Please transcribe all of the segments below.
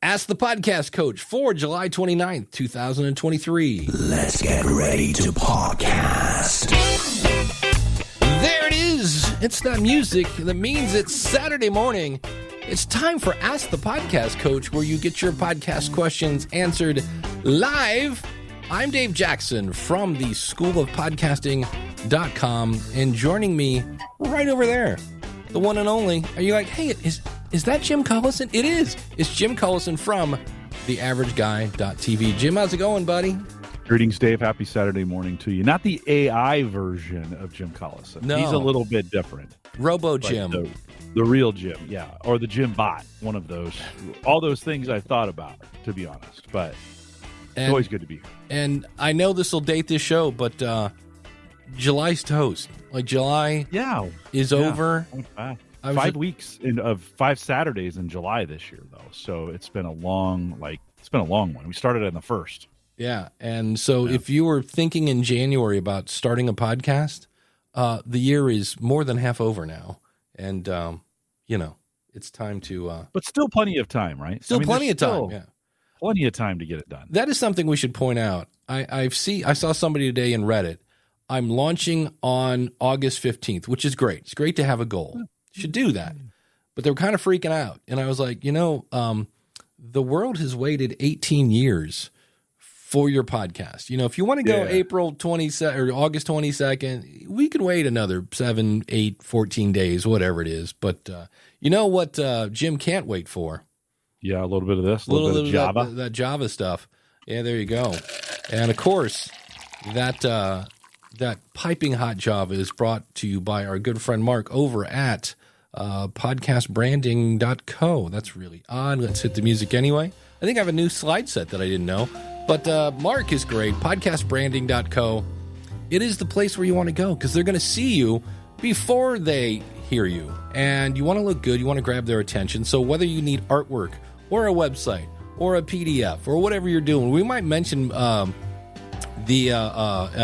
Ask the Podcast Coach for July 29th, 2023. Let's get ready to podcast. There it is. It's that music that means it's Saturday morning. It's time for Ask the Podcast Coach, where you get your podcast questions answered live. I'm Dave Jackson from the schoolofpodcasting.com, and joining me right over there, the one and only. Are you like, hey, is that Jim Collison? It is. It's Jim Collison from theaverageguy.tv. Jim, how's it going, buddy? Greetings, Dave. Happy Saturday morning to you. Not the AI version of Jim Collison. No. He's a little bit different. Robo Jim. The real Jim, yeah. Or the Jim bot, one of those. All those things I've thought about, to be honest. But it's always good to be here. And I know this will date this show, but July's toast. Like, July is over. 5 weeks of 5 Saturdays in July this year, though. So it's been a long one. We started on the 1st. Yeah. And so if you were thinking in January about starting a podcast, the year is more than half over now. And, it's time to... but still plenty of time, right? Plenty of time, yeah. Plenty of time to get it done. That is something we should point out. I saw somebody today in Reddit. I'm launching on August 15th, which is great. It's great to have a goal. Should do that. But they're kind of freaking out. And I was like, the world has waited 18 years for your podcast. If you want to go April 22nd or August 22nd, we can wait another 7, 8, 14 days, whatever it is. But you know what Jim can't wait for? Yeah, a little bit of this, a little bit of Java. That Java stuff. Yeah, there you go. And, of course, that piping hot Java is brought to you by our good friend Mark over at podcastbranding.co. That's really odd. Let's hit the music anyway. I think I have a new slide set that I didn't know. But Mark is great. Podcastbranding.co. It is the place where you want to go because they're going to see you before they hear you. And you want to look good. You want to grab their attention. So whether you need artwork or a website or a PDF or whatever you're doing, we might mention a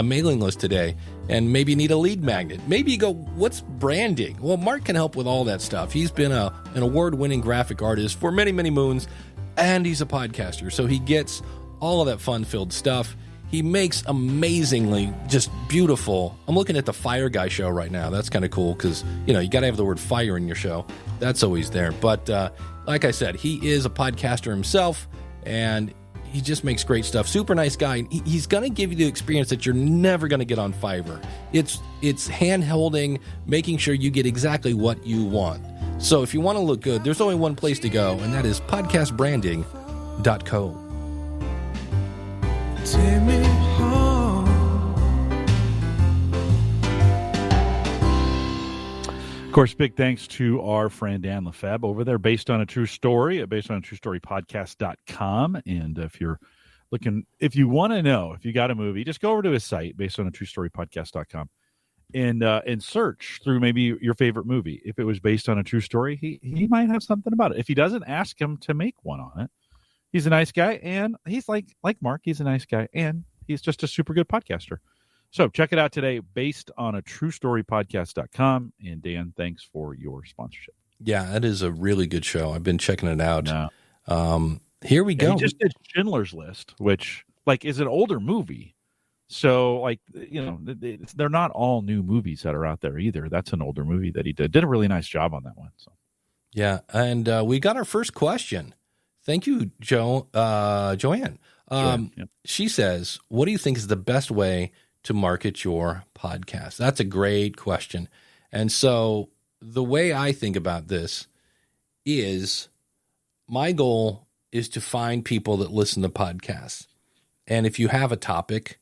mailing list today. And maybe you need a lead magnet. Maybe you go, what's branding? Well, Mark can help with all that stuff. He's been an award-winning graphic artist for many, many moons, and he's a podcaster. So he gets all of that fun-filled stuff. He makes amazingly just beautiful. I'm looking at the Fire Guy show right now. That's kind of cool because, you got to have the word fire in your show. That's always there. But like I said, he is a podcaster himself, and he just makes great stuff. Super nice guy. He's going to give you the experience that you're never going to get on Fiverr. It's hand-holding, making sure you get exactly what you want. So if you want to look good, there's only one place to go, and that is podcastbranding.co. Take me home. Of course, big thanks to our friend Dan Lefebvre over there, based on a true story at basedonatruestorypodcast.com. And if you want to know if you got a movie, just go over to his site, basedonatruestorypodcast.com, and search through maybe your favorite movie. If it was based on a true story, he might have something about it. If he doesn't, ask him to make one on it. He's a nice guy, and he's like Mark, he's a nice guy, and he's just a super good podcaster. So check it out today, based on a truestorypodcast.com. And Dan, thanks for your sponsorship. Yeah, that is a really good show. I've been checking it out. Here we go. He just did Schindler's List, which is an older movie. So they're not all new movies that are out there either. That's an older movie that he did. Did a really nice job on that one. So yeah, and we got our first question. Thank you, Joanne. She says, what do you think is the best way to market your podcast? That's a great question. And so the way I think about this is my goal is to find people that listen to podcasts. And if you have a topic,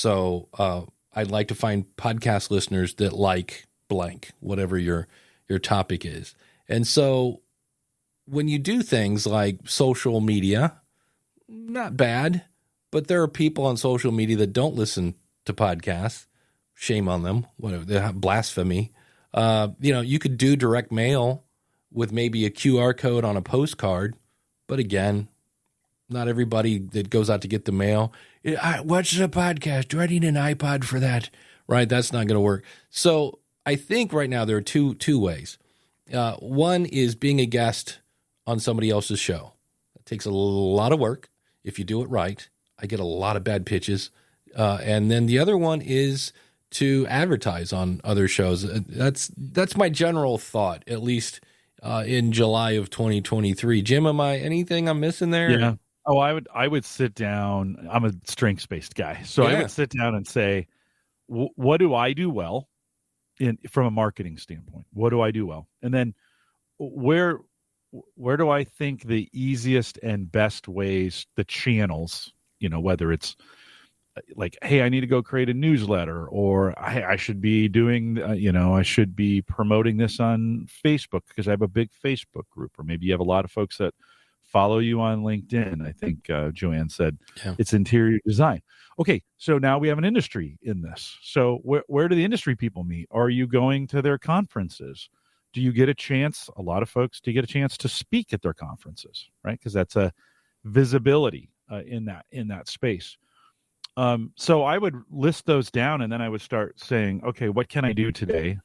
I'd like to find podcast listeners that like blank, whatever your topic is. And so when you do things like social media, not bad, but there are people on social media that don't listen to podcasts. Shame on them. Whatever, they have blasphemy. You could do direct mail with maybe a QR code on a postcard, but again, not everybody that goes out to get the mail. What's the podcast? Do I need an iPod for that? Right, that's not going to work. So I think right now there are two ways. One is being a guest on somebody else's show. It takes a lot of work. If you do it right, I get a lot of bad pitches. And then the other one is to advertise on other shows. That's my general thought, at least in July of 2023. Jim, anything I'm missing there? Yeah. Oh, I would sit down. I'm a strengths-based guy. So I would sit down and say, what do I do well from a marketing standpoint? What do I do well? And then where do I think the easiest and best ways, the channels, whether it's like, hey, I need to go create a newsletter, or I should be doing, I should be promoting this on Facebook because I have a big Facebook group, or maybe you have a lot of folks that follow you on LinkedIn. I think Joanne said it's interior design. Okay, so now we have an industry in this. So where do the industry people meet? Are you going to their conferences? Do you get a chance, a lot of folks, to get a chance to speak at their conferences, right? Because that's a visibility in that space. So I would list those down, and then I would start saying, okay, what can I do today?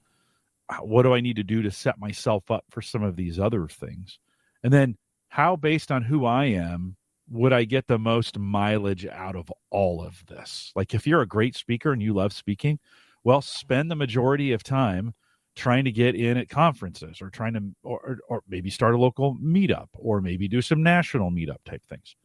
What do I need to do to set myself up for some of these other things? And then how, based on who I am, would I get the most mileage out of all of this? Like, if you're a great speaker and you love speaking, well, spend the majority of time trying to get in at conferences, or trying to, or maybe start a local meetup, or maybe do some national meetup type things.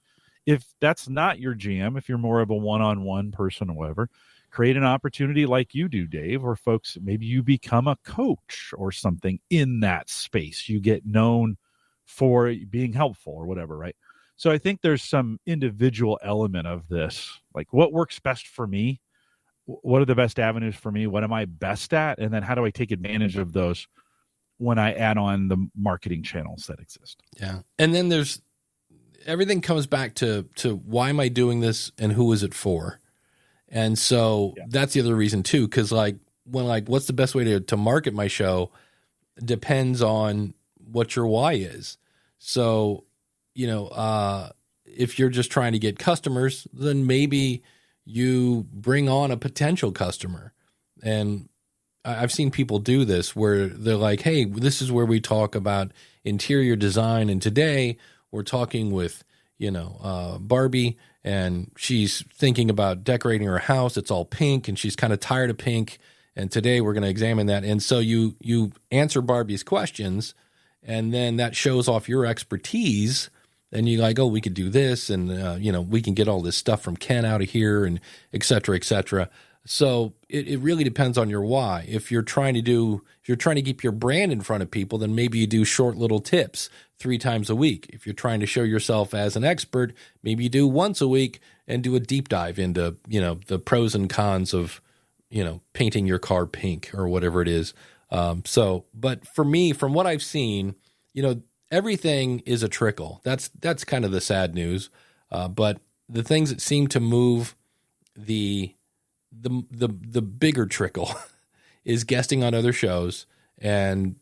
If that's not your jam, if you're more of a one-on-one person or whatever, create an opportunity like you do, Dave, or folks, maybe you become a coach or something in that space. You get known for being helpful or whatever, right? So I think there's some individual element of this, like what works best for me, what are the best avenues for me, what am I best at, and then how do I take advantage of those when I add on the marketing channels that exist. Yeah. And then everything comes back to why am I doing this and who is it for? And so that's the other reason too, because what's the best way to market my show depends on what your why is. So, if you're just trying to get customers, then maybe you bring on a potential customer. And I've seen people do this where they're like, hey, this is where we talk about interior design. And today we're talking with, Barbie, and she's thinking about decorating her house. It's all pink and she's kind of tired of pink. And today we're going to examine that. And so you answer Barbie's questions, and then that shows off your expertise. And you're like, oh, we could do this. And, we can get all this stuff from Ken out of here, and et cetera, et cetera. So it really depends on your why. If you're trying to keep your brand in front of people, then maybe you do short little tips 3 times a week. If you're trying to show yourself as an expert, maybe you do once a week and do a deep dive into, the pros and cons of, painting your car pink or whatever it is. But for me, from what I've seen, everything is a trickle. That's kind of the sad news. But the things that seem to move the bigger trickle is guesting on other shows and,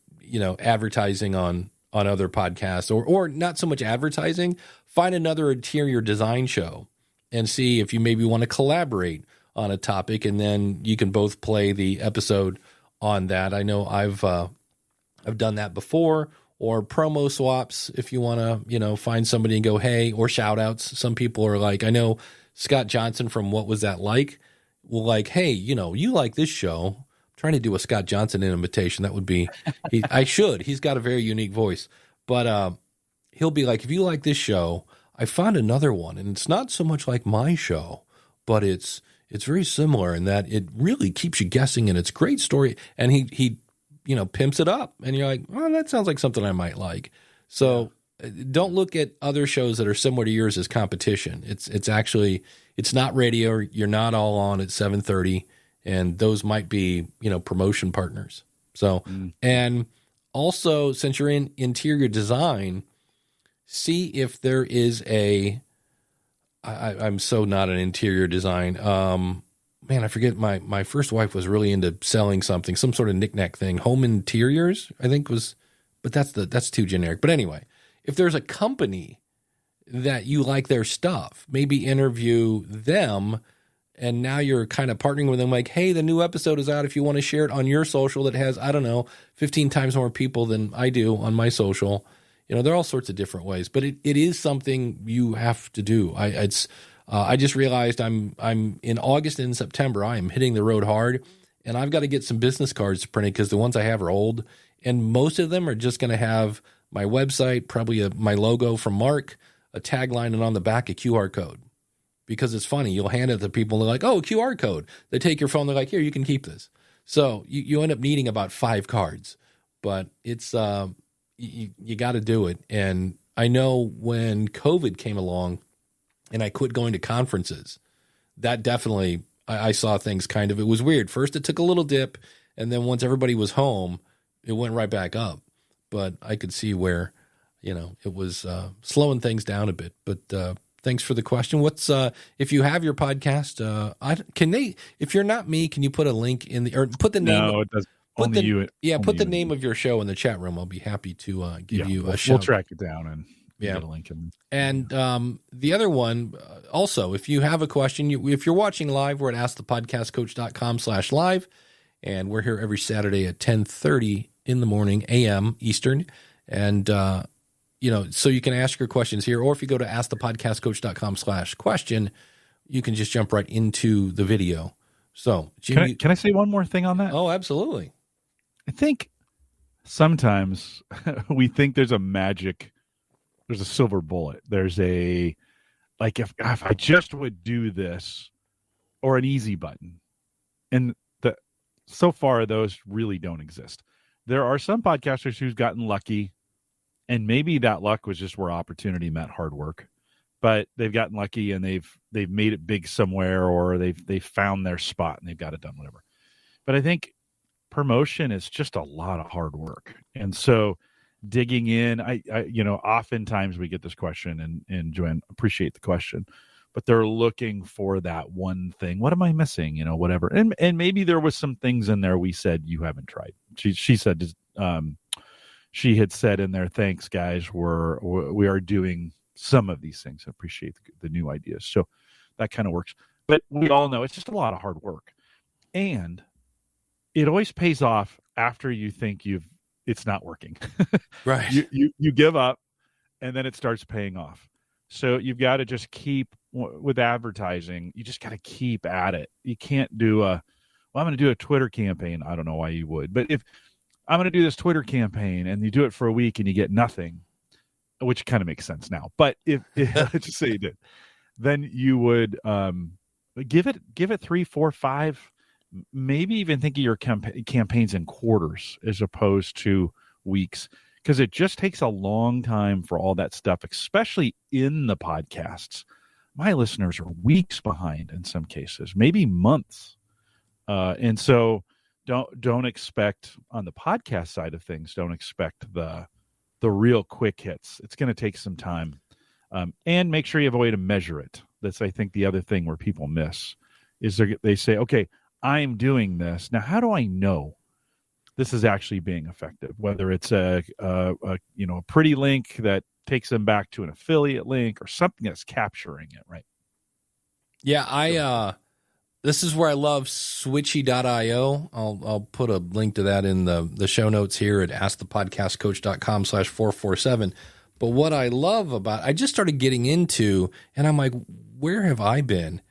advertising on other podcasts, or not so much advertising. Find another interior design show and see if you maybe want to collaborate on a topic, and then you can both play the episode on that. I know I've done that before. Or promo swaps if you want to, find somebody and go, hey, or shout outs. Some people are like, I know Scott Johnson from What Was That Like? Will like, hey, you like this show. I'm trying to do a Scott Johnson imitation. That would be, he's got a very unique voice, but he'll be like, if you like this show, I found another one, and it's not so much like my show, but it's very similar in that it really keeps you guessing, and it's a great story. And he pimps it up, and you're like, oh, that sounds like something I might like. So don't look at other shows that are similar to yours as competition. It's actually, it's not radio. You're not all on at 7:30, and those might be, promotion partners. So, and also, since you're in interior design, see if there is I'm so not an interior design. Man, I forget, my first wife was really into selling something, some sort of knickknack thing, home interiors, I think was, but that's too generic. But anyway, if there's a company that you like their stuff, maybe interview them, and now you're kind of partnering with them like, hey, the new episode is out. If you want to share it on your social that has, 15 times more people than I do on my social, there are all sorts of different ways, but it is something you have to do. I just realized I'm in August and September, I am hitting the road hard, and I've got to get some business cards printed because the ones I have are old, and most of them are just going to have my website, probably my logo from Mark, a tagline, and on the back a QR code. Because it's funny, you'll hand it to people, and they're like, oh, QR code. They take your phone, they're like, here, you can keep this. So you end up needing about 5 cards, but it's you got to do it. And I know when COVID came along and I quit going to conferences, that definitely, I saw things it was weird. First, it took a little dip, and then once everybody was home, it went right back up. But I could see where, it was slowing things down a bit. But thanks for the question. What's if you have your podcast? If you're not me, can you put a link in or put the name? No, it doesn't. Only you. Yeah, put the name of your show in the chat room. I'll be happy to give you a shout. We'll track it down and get a link. And the other one, also, if you have a question, if you're watching live, we're at askthepodcastcoach.com/live, and we're here every Saturday at 10:30 in the morning a.m. Eastern, and so you can ask your questions here, or if you go to askthepodcastcoach.com/question, you can just jump right into the video. So, Jimmy, can I say one more thing on that? Oh, absolutely. I think sometimes we think there's a silver bullet. There's if I just would do this, or an easy button. And so far, those really don't exist. There are some podcasters who've gotten lucky, and maybe that luck was just where opportunity met hard work. But they've gotten lucky and they've made it big somewhere, or they've found their spot and they've got it done, whatever. But I think promotion is just a lot of hard work. And so digging in, I oftentimes we get this question, and Joanne, appreciate the question, but they're looking for that one thing. What am I missing? Whatever. And maybe there was some things in there we said you haven't tried. She said, she had said in there, thanks guys, we are doing some of these things. I appreciate the new ideas. So that kind of works. But we all know it's just a lot of hard work. And it always pays off after you think it's not working. Right. You give up, and then it starts paying off. So you've got to just keep, with advertising, you just got to keep at it. You can't do I'm going to do a Twitter campaign. I don't know why you would, but if I'm going to do this Twitter campaign and you do it for a week and you get nothing, which kind of makes sense now. But if let's just say you did, then you would give it 3, 4, 5, maybe even think of your campaigns in quarters as opposed to weeks, because it just takes a long time for all that stuff, especially in the podcasts. My listeners are weeks behind in some cases, maybe months. And so don't expect, on the podcast side of things, don't expect the real quick hits. It's going to take some time. And make sure you have a way to measure it. That's, I think, the other thing where people miss is they say, okay, I'm doing this. Now, how do I know this is actually being effective? Whether it's a pretty link that takes them back to an affiliate link, or something that's capturing it, right? Yeah, this is where I love switchy.io. I'll put a link to that in the show notes here at askthepodcastcoach.com/447. But what I love about, I just started getting into, and I'm like, where have I been?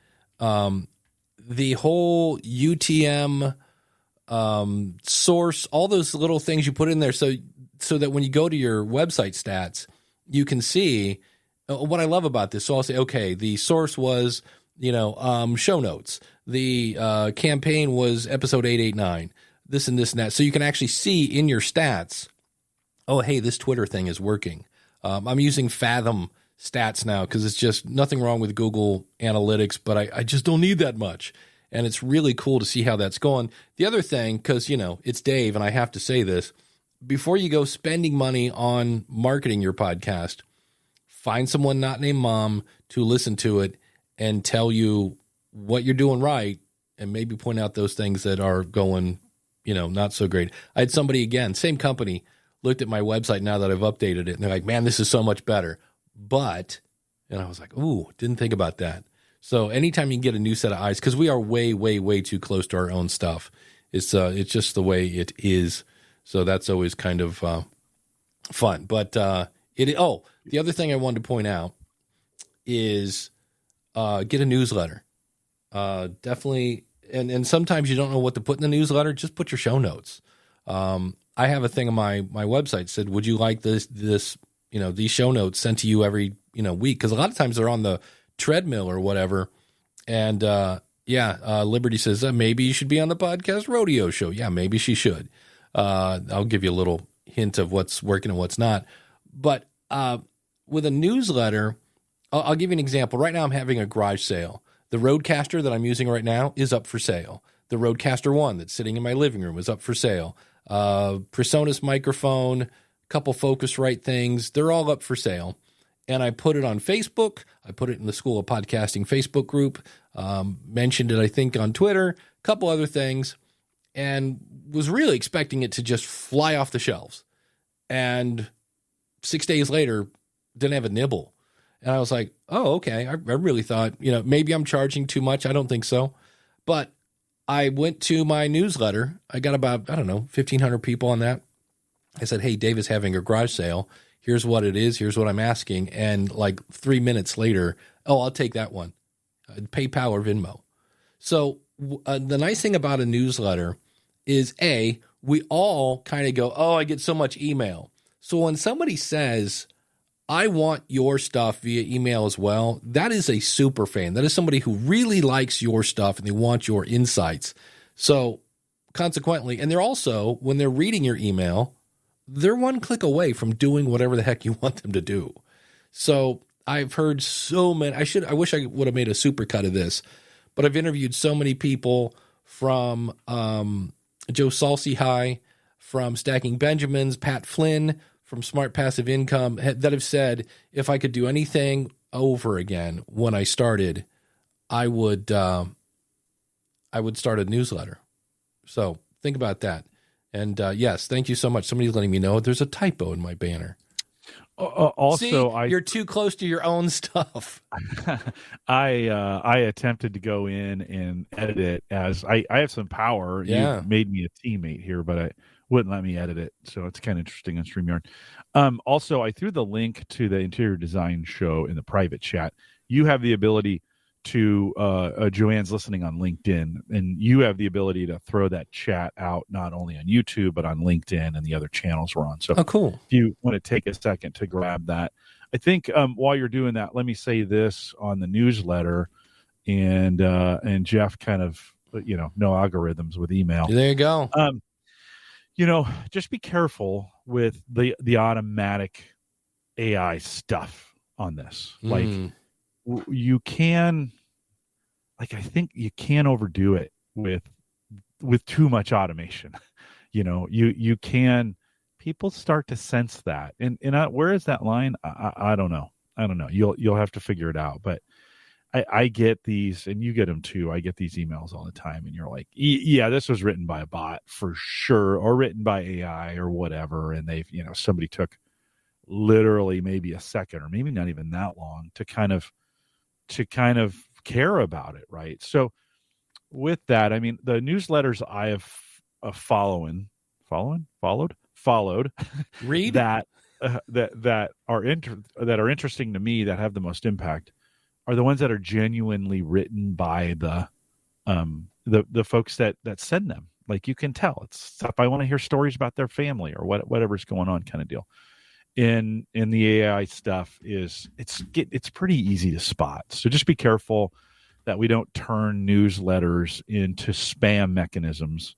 The whole UTM source, all those little things you put in there, so that when you go to your website stats, you can see what I love about this. So I'll say, okay, the source was, show notes. The campaign was episode 889, this and this and that. So you can actually see in your stats, oh, hey, this Twitter thing is working. I'm using Fathom stats now because it's just nothing wrong with Google Analytics, but I just don't need that much. And it's really cool to see how that's going. The other thing, because, it's Dave, and I have to say this, before you go spending money on marketing your podcast, find someone not named Mom to listen to it and tell you what you're doing right, and maybe point out those things that are going, not so great. I had somebody, again, same company, looked at my website now that I've updated it, and they're like, man, this is so much better. But, and I was like, ooh, didn't think about that. So anytime you can get a new set of eyes, because we are way, way, way too close to our own stuff. It's just the way it is. So that's always kind of fun. But The other thing I wanted to point out is get a newsletter. Definitely, and sometimes you don't know what to put in the newsletter. Just put your show notes. I have a thing on my website said, would you like this these show notes sent to you every week? Because a lot of times they're on the treadmill or whatever. And Liberty says maybe you should be on the podcast rodeo show. Yeah, maybe she should. I'll give you a little hint of what's working and what's not. But with a newsletter, I'll give you an example. Right now I'm having a garage sale. The Rodecaster that I'm using right now is up for sale. The Rodecaster 1 that's sitting in my living room is up for sale. Presonus microphone, a couple Focusrite things, they're all up for sale. And I put it on Facebook. I put it in the School of Podcasting Facebook group. Mentioned it, I think, on Twitter. A couple other things. And was really expecting it to just fly off the shelves. And 6 days later, didn't have a nibble. And I was like, oh, okay. I really thought, maybe I'm charging too much. I don't think so. But I went to my newsletter. I got about, 1,500 people on that. I said, hey, Dave is having a garage sale. Here's what it is. Here's what I'm asking. And like 3 minutes later, I'll take that one. PayPal or Venmo. So the nice thing about a newsletter is, we all kind of go, oh, I get so much email. So when somebody says, I want your stuff via email as well, that is a super fan. That is somebody who really likes your stuff and they want your insights. So consequently, and they're also, when they're reading your email, they're one click away from doing whatever the heck you want them to do. So I've heard so many, I wish I would have made a super cut of this, but I've interviewed so many people from Joe Salsihigh, from Stacking Benjamins, Pat Flynn, from Smart Passive Income, that have said, if I could do anything over again when I started, I would start a newsletter. So think about that. And yes, thank you so much. Somebody's letting me know there's a typo in my banner. Also, see, you're too close to your own stuff. I attempted to go in and edit it as I have some power. Yeah. You made me a teammate here, but I wouldn't let me edit it. So it's kind of interesting on StreamYard. Also, I threw the link to the interior design show in the private chat. You have the ability to, Joanne's listening on LinkedIn, and you have the ability to throw that chat out not only on YouTube, but on LinkedIn and the other channels we're on. So cool. If you want to take a second to grab that. I think while you're doing that, let me say this on the newsletter, and Jeff kind of, no algorithms with email. There you go. Just be careful with the automatic AI stuff on this. Like you can, I think you can overdo it with too much automation. You can, people start to sense that. And where is that line? I don't know. You'll have to figure it out. But I get these, and you get them too. I get these emails all the time, and you're like, yeah, this was written by a bot for sure, or written by AI or whatever. And they've, somebody took literally maybe a second or maybe not even that long to kind of care about it. Right. So with that, I mean, the newsletters I have followed, read that are interesting to me, that have the most impact, are the ones that are genuinely written by the folks that send them. Like, you can tell it's stuff, I want to hear stories about their family or whatever's going on, kind of deal. In the AI stuff it's pretty easy to spot. So just be careful that we don't turn newsletters into spam mechanisms.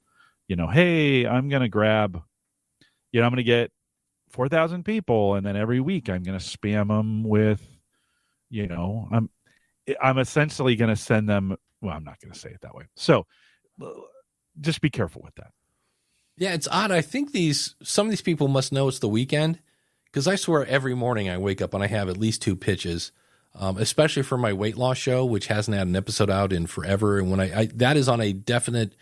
Hey, I'm going to grab, I'm going to get 4,000 people, and then every week I'm going to spam them with, I'm essentially going to send them. Well, I'm not going to say it that way. So just be careful with that. Yeah, it's odd. I think some of these people must know it's the weekend, because I swear every morning I wake up and I have at least 2 pitches, especially for my weight loss show, which hasn't had an episode out in forever. And when that is on a definite,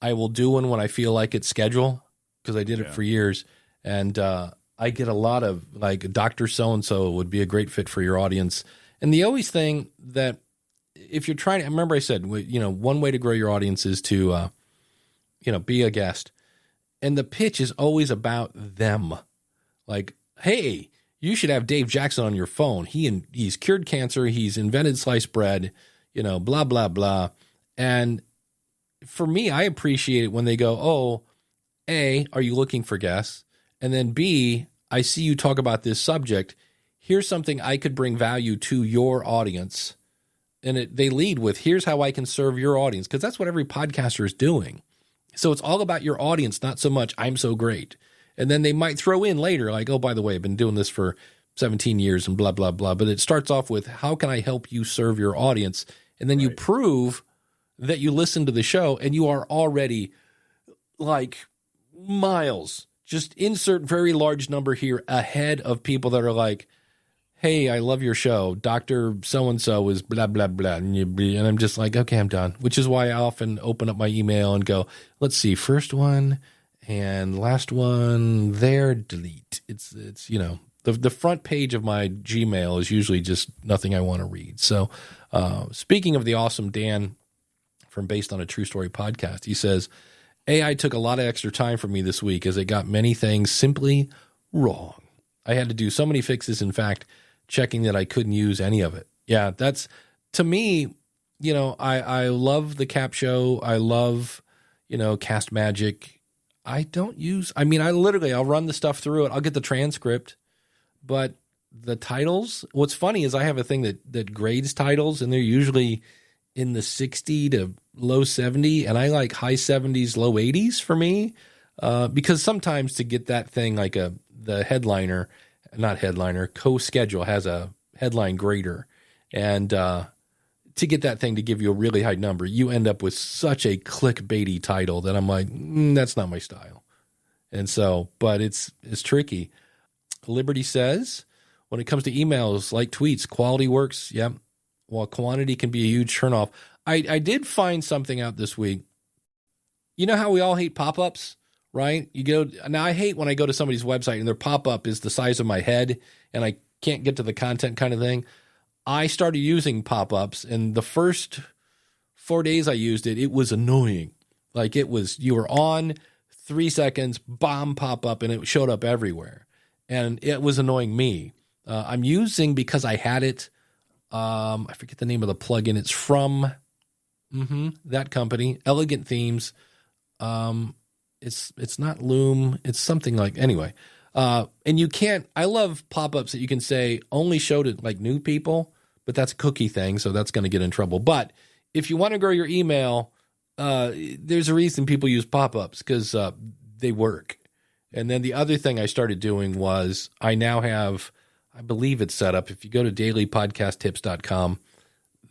I will do one when I feel like it's schedule, because I did it for years. And I get a lot of, like, Dr. So-and-so would be a great fit for your audience. And the always thing that, if you're trying to, remember I said, one way to grow your audience is to, be a guest. And the pitch is always about them. Like, hey, you should have Dave Jackson on your phone. He's cured cancer. He's invented sliced bread, blah, blah, blah. And for me, I appreciate it when they go, oh, A, are you looking for guests? And then B, I see you talk about this subject. Here's something I could bring value to your audience. And they lead with, here's how I can serve your audience, because that's what every podcaster is doing. So it's all about your audience, not so much I'm so great. And then they might throw in later, like, oh, by the way, I've been doing this for 17 years and blah, blah, blah. But it starts off with, how can I help you serve your audience? And then you prove that you listen to the show and you are already like miles, just insert very large number here, ahead of people that are like, hey, I love your show. Dr. So-and-so is blah, blah, blah. And I'm just like, okay, I'm done. Which is why I often open up my email and go, let's see, first one and last one there, delete. It's the front page of my Gmail is usually just nothing I want to read. So speaking of the awesome Dan from Based on a True Story podcast, he says, AI took a lot of extra time for me this week as it got many things simply wrong. I had to do so many fixes. In fact, checking that I couldn't use any of it. Yeah, that's, to me, I love the Cap Show. I love, Cast Magic. I'll run the stuff through it. I'll get the transcript, but the titles, what's funny is I have a thing that grades titles, and they're usually in the 60 to low 70, and I like high 70s, low 80s for me, because sometimes to get that thing like the headliner, co-schedule has a headline grader, and to get that thing to give you a really high number, you end up with such a clickbaity title that I'm like, that's not my style. And so, but it's tricky. Liberty says, when it comes to emails like tweets, quality works. Yep. While quantity can be a huge turnoff. I did find something out this week. You know how we all hate pop-ups, right? Now I hate when I go to somebody's website and their pop-up is the size of my head and I can't get to the content kind of thing. I started using pop-ups, and the first 4 days I used it, it was annoying. Like you were on 3 seconds, bomb pop-up, and it showed up everywhere. And it was annoying me. I'm using, because I had it, I forget the name of the plugin. It's from that company, Elegant Themes. It's not Loom. It's something like, anyway. And you can't, I love pop-ups that you can say only show to like new people, but that's a cookie thing. So that's going to get in trouble. But if you want to grow your email, there's a reason people use pop-ups, because they work. And then the other thing I started doing was I now have, I believe it's set up. If you go to dailypodcasttips.com,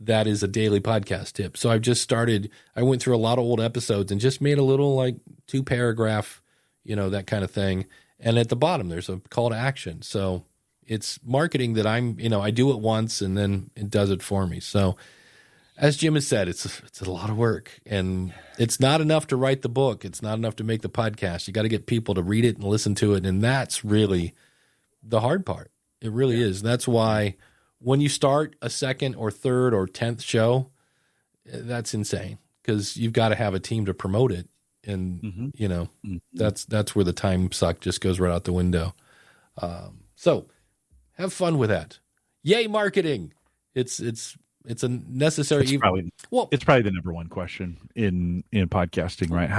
that is a daily podcast tip. So I've just started, I went through a lot of old episodes and just made a little like 2-paragraph, that kind of thing. And at the bottom, there's a call to action. So it's marketing that I do it once and then it does it for me. So as Jim has said, it's a lot of work, and it's not enough to write the book. It's not enough to make the podcast. You got to get people to read it and listen to it. And that's really the hard part. It really is. That's why when you start a second or third or 10th show, that's insane, because you've got to have a team to promote it. And, that's where the time suck just goes right out the window. So have fun with that. Yay, marketing. It's a necessary it's probably the number one question in podcasting, right?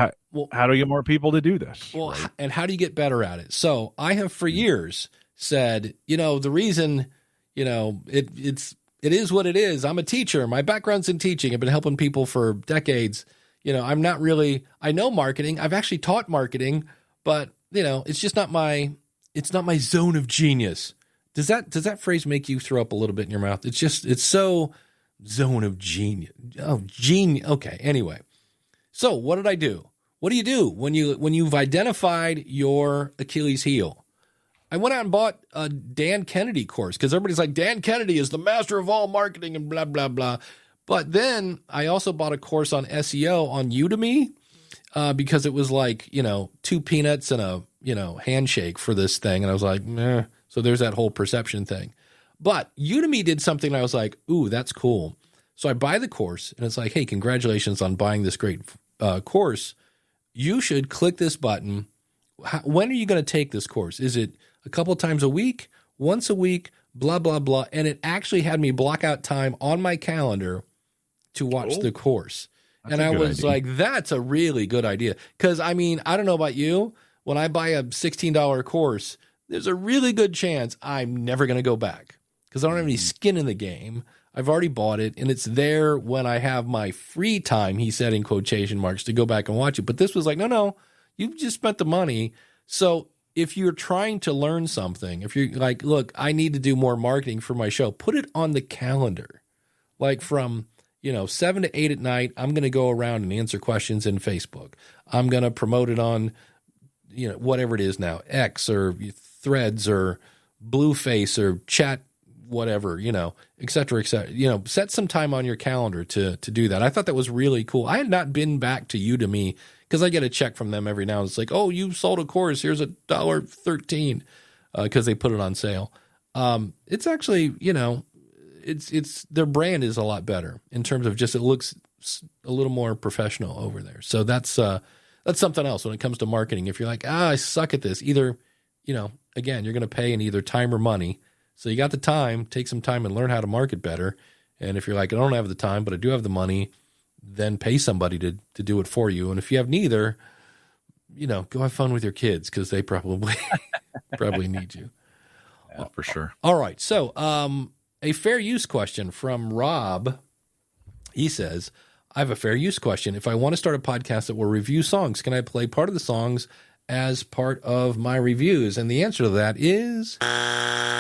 How do you get more people to do this? Well, right? And how do you get better at it? So I have for years said, the reason, it is what it is. I'm a teacher. My background's in teaching. I've been helping people for decades. I'm not really, I know marketing. I've actually taught marketing, but it's just not my zone of genius. Does that phrase make you throw up a little bit in your mouth? It's so zone of genius. Oh, genius. Okay. Anyway. So what did I do? What do you do when you've identified your Achilles heel? I went out and bought a Dan Kennedy course, because everybody's like, Dan Kennedy is the master of all marketing and blah, blah, blah. But then I also bought a course on SEO on Udemy, because it was like, 2 peanuts and a, handshake for this thing. And I was like, meh. So there's that whole perception thing. But Udemy did something, and I was like, ooh, that's cool. So I buy the course, and it's like, hey, congratulations on buying this great course. You should click this button. When are you going to take this course? Is it a couple times a week? once a week, blah, blah, blah. And it actually had me block out time on my calendar to watch the course. That's and I was idea. like, that's a really good idea. Because, I mean, I don't know about you. When I buy a $16 course, there's a really good chance I'm never going to go back because I don't have any skin in the game. I've already bought it, and it's there when I have my free time, he said in quotation marks, to go back and watch it. But this was like, no, you've just spent the money. So if you're trying to learn something, if you're like, look, I need to do more marketing for my show, put it on the calendar. Like from 7 to 8 at night, I'm going to go around and answer questions in Facebook. I'm going to promote it on, whatever it is now, X or Threads or Blueface or Chat, whatever, et cetera, et cetera. Set some time on your calendar to do that. I thought that was really cool. I had not been back to Udemy because I get a check from them every now and it's like, oh, you sold a course. Here's $1.13 because they put it on sale. It's actually, it's their brand is a lot better in terms of just it looks a little more professional over there. So that's something else when it comes to marketing. If you're like, I suck at this, either, again, you're going to pay in either time or money. So you got the time, take some time and learn how to market better. And if you're like, I don't have the time, but I do have the money, then pay somebody to do it for you. And if you have neither, go have fun with your kids because they probably need you. Yeah, for sure. All right. So a fair use question from Rob. He says, I have a fair use question. If I want to start a podcast that will review songs, can I play part of the songs as part of my reviews? And the answer to that is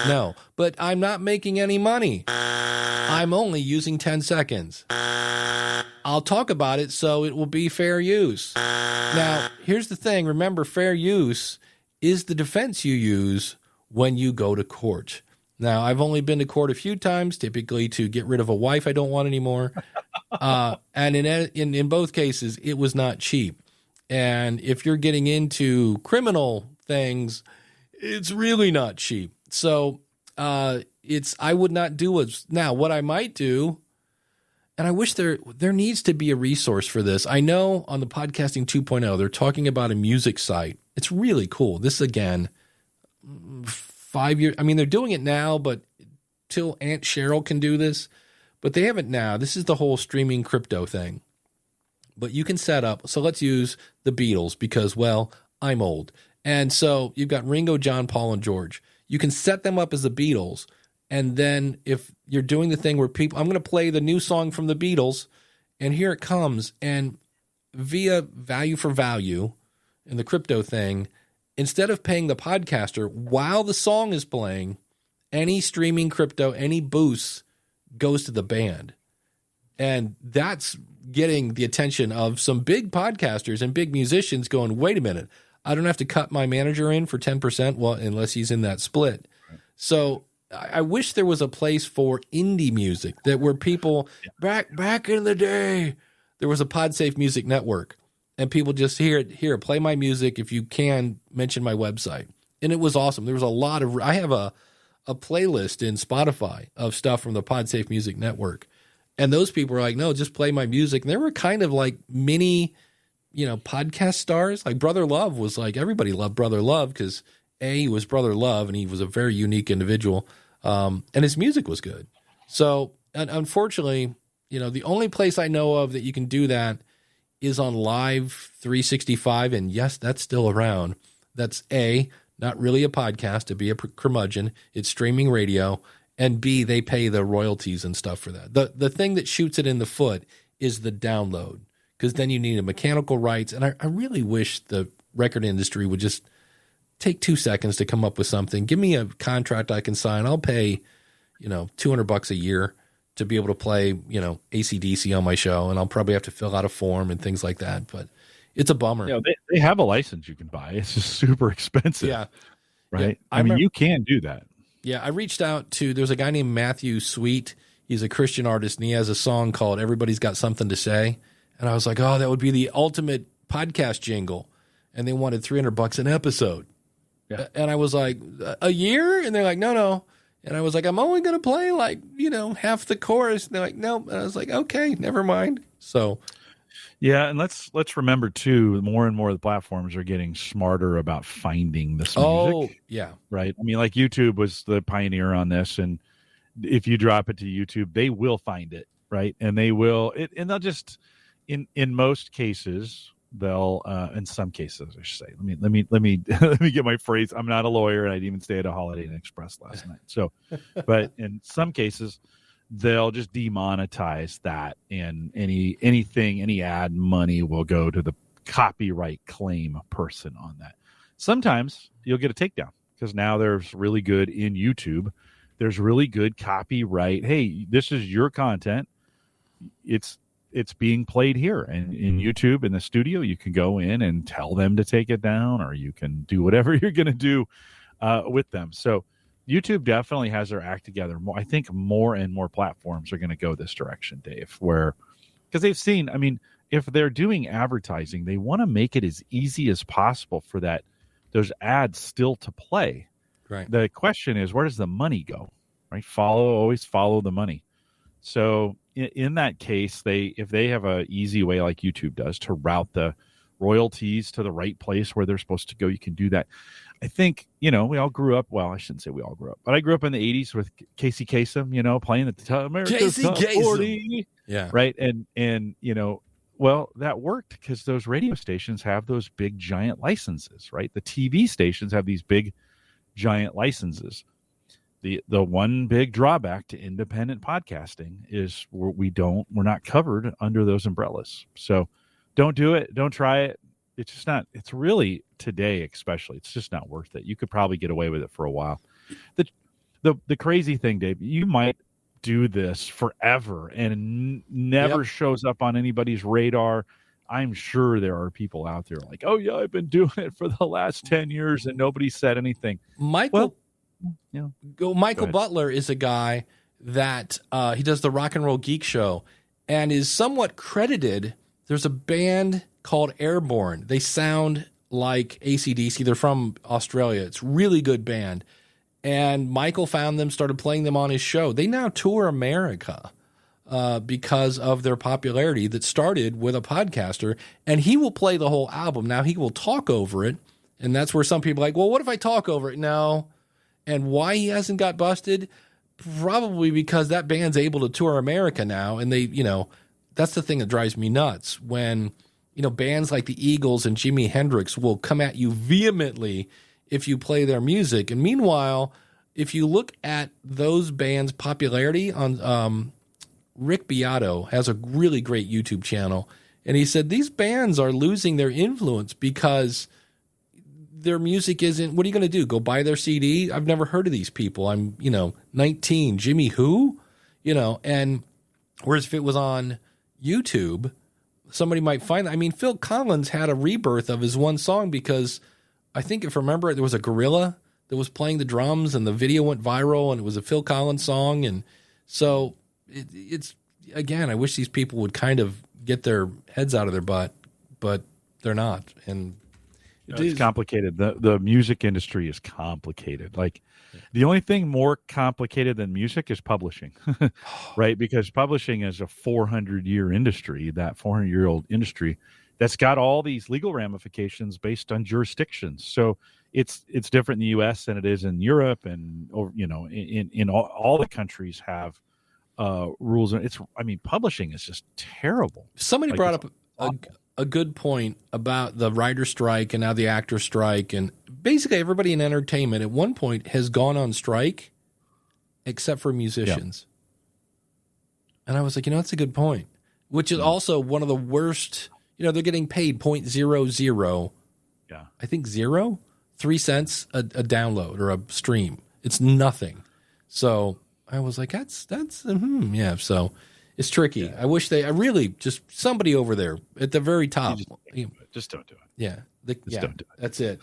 no. But I'm not making any money. I'm only using 10 seconds. I'll talk about it so it will be fair use. Now, here's the thing. Remember, fair use is the defense you use when you go to court. Now, I've only been to court a few times, typically to get rid of a wife I don't want anymore. And in both cases, it was not cheap. And if you're getting into criminal things, it's really not cheap. So I would not do it. Now, what I might do, and I wish there needs to be a resource for this. I know on the Podcasting 2.0, they're talking about a music site. It's really cool. This, again, 5 years. I mean, they're doing it now, but till Aunt Cheryl can do this. But they have it now. This is the whole streaming crypto thing. But you can set up. So let's use the Beatles because, well, I'm old. And so you've got Ringo, John, Paul, and George. You can set them up as the Beatles. And then if you're doing the thing where I'm going to play the new song from the Beatles, and here it comes. And via value for value in the crypto thing, instead of paying the podcaster while the song is playing, any streaming crypto, any boost goes to the band. And that's getting the attention of some big podcasters and big musicians going, wait a minute, I don't have to cut my manager in for 10%, well, unless he's in that split. Right. So I wish there was a place for indie music that where people, back in the day, there was a PodSafe Music Network. And people just here, play my music. If you can, mention my website. And it was awesome. There was a lot of, I have a playlist in Spotify of stuff from the PodSafe Music Network. And those people were like, no, just play my music. And they were kind of like mini, podcast stars. Like Brother Love was like, everybody loved Brother Love because he was Brother Love and he was a very unique individual. And his music was good. So unfortunately, the only place I know of that you can do that is on Live 365. And yes, that's still around. That's not really a podcast to be a curmudgeon. It's streaming radio. And B, they pay the royalties and stuff for that. The thing that shoots it in the foot is the download, because then you need a mechanical rights. And I really wish the record industry would just take 2 seconds to come up with something. Give me a contract I can sign. I'll pay, $200 a year to be able to play, AC/DC on my show. And I'll probably have to fill out a form and things like that. But it's a bummer. They have a license you can buy. It's just super expensive. Yeah. Right. Yeah, I mean, you can do that. Yeah, I reached out to, there's a guy named Matthew Sweet. He's a Christian artist, and he has a song called Everybody's Got Something to Say. And I was like, oh, that would be the ultimate podcast jingle. And they wanted $300 an episode. Yeah. And I was like, a year? And they're like, no. And I was like, I'm only going to play half the chorus. And they're like, no. And I was like, okay, never mind. So Yeah, and let's remember too, more and more of the platforms are getting smarter about finding this music. Oh, yeah. Right. I mean, like YouTube was the pioneer on this, and if you drop it to YouTube, they will find it, right? And they will and they'll just in most cases, they'll in some cases, I should say. Let me let me get my phrase. I'm not a lawyer, and I didn't even stay at a Holiday Inn Express last night. So, but in some cases, they'll just demonetize that, and any ad money will go to the copyright claim person on that. Sometimes you'll get a takedown because now there's really good in YouTube. There's really good copyright. Hey, this is your content. It's being played here, and in YouTube in the studio, you can go in and tell them to take it down, or you can do whatever you're going to do with them. So YouTube definitely has their act together. I think more and more platforms are going to go this direction, Dave, because they've seen, I mean, if they're doing advertising, they want to make it as easy as possible for those ads still to play. Right. The question is, where does the money go? Right? Always follow the money. So in that case, if they have an easy way like YouTube does to route the royalties to the right place where they're supposed to go, you can do that. I think, we all grew up. Well, I shouldn't say we all grew up, but I grew up in the 80s with Casey Kasem, playing at the America's Top 40. Yeah. Right. And well, that worked because those radio stations have those big giant licenses, right? The TV stations have these big giant licenses. The one big drawback to independent podcasting is we're not covered under those umbrellas. So don't do it. Don't try it. It's just not, it's really today, especially, it's just not worth it. You could probably get away with it for a while. The crazy thing, Dave, you might do this forever and never shows up on anybody's radar. I'm sure there are people out there like, oh yeah, I've been doing it for the last 10 years and nobody said anything. Michael Butler is a guy that he does the Rock and Roll Geek Show and is somewhat credited. There's a band called Airborne. They sound like AC/DC. They're from Australia. It's a really good band. And Michael found them, started playing them on his show. They now tour America because of their popularity that started with a podcaster. And he will play the whole album. Now, he will talk over it. And that's where some people are like, well, what if I talk over it? No. And why he hasn't got busted? Probably because that band's able to tour America now. And they, that's the thing that drives me nuts when, bands like the Eagles and Jimi Hendrix will come at you vehemently if you play their music. And meanwhile, if you look at those bands' popularity on Rick Beato has a really great YouTube channel. And he said these bands are losing their influence because their music isn't, what are you going to do? Go buy their CD? I've never heard of these people. I'm, 19. Jimmy who? And whereas if it was on YouTube, somebody might find that. I mean, Phil Collins had a rebirth of his one song because I think if I remember, there was a gorilla that was playing the drums and the video went viral and it was a Phil Collins song. And so it's, again, I wish these people would kind of get their heads out of their butt, but they're not. And it's complicated. The music industry is complicated. Like the only thing more complicated than music is publishing, right? Because publishing is a 400-year industry, that 400-year-old industry that's got all these legal ramifications based on jurisdictions. So it's different in the U.S. than it is in Europe, and in all the countries have rules. Publishing is just terrible. Somebody brought up a good point about the writer strike and now the actor strike, and basically everybody in entertainment at one point has gone on strike except for musicians. Yeah. And I was like, that's a good point, which is also one of the worst. They're getting paid 0.00. Yeah. I think 3 cents a download or a stream. It's nothing. So I was like, that's yeah. So it's tricky. Yeah. I wish I really just somebody over there at the very top. Just don't do it. Yeah. Don't do it. That's it.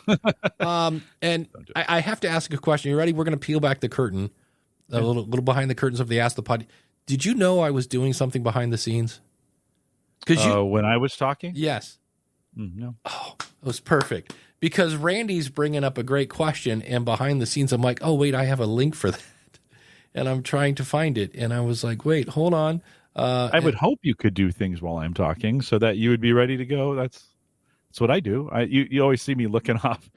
And I have to ask a question. You ready? We're going to peel back the curtain, a little behind the curtains of the Ask the Pod. Did you know I was doing something behind the scenes? When I was talking? Yes. No. Oh, it was perfect. Because Randy's bringing up a great question, and behind the scenes, I'm like, oh, wait, I have a link for that. And I'm trying to find it. And I was like, wait, hold on. I would hope you could do things while I'm talking so that you would be ready to go. That's what I do. You always see me looking off,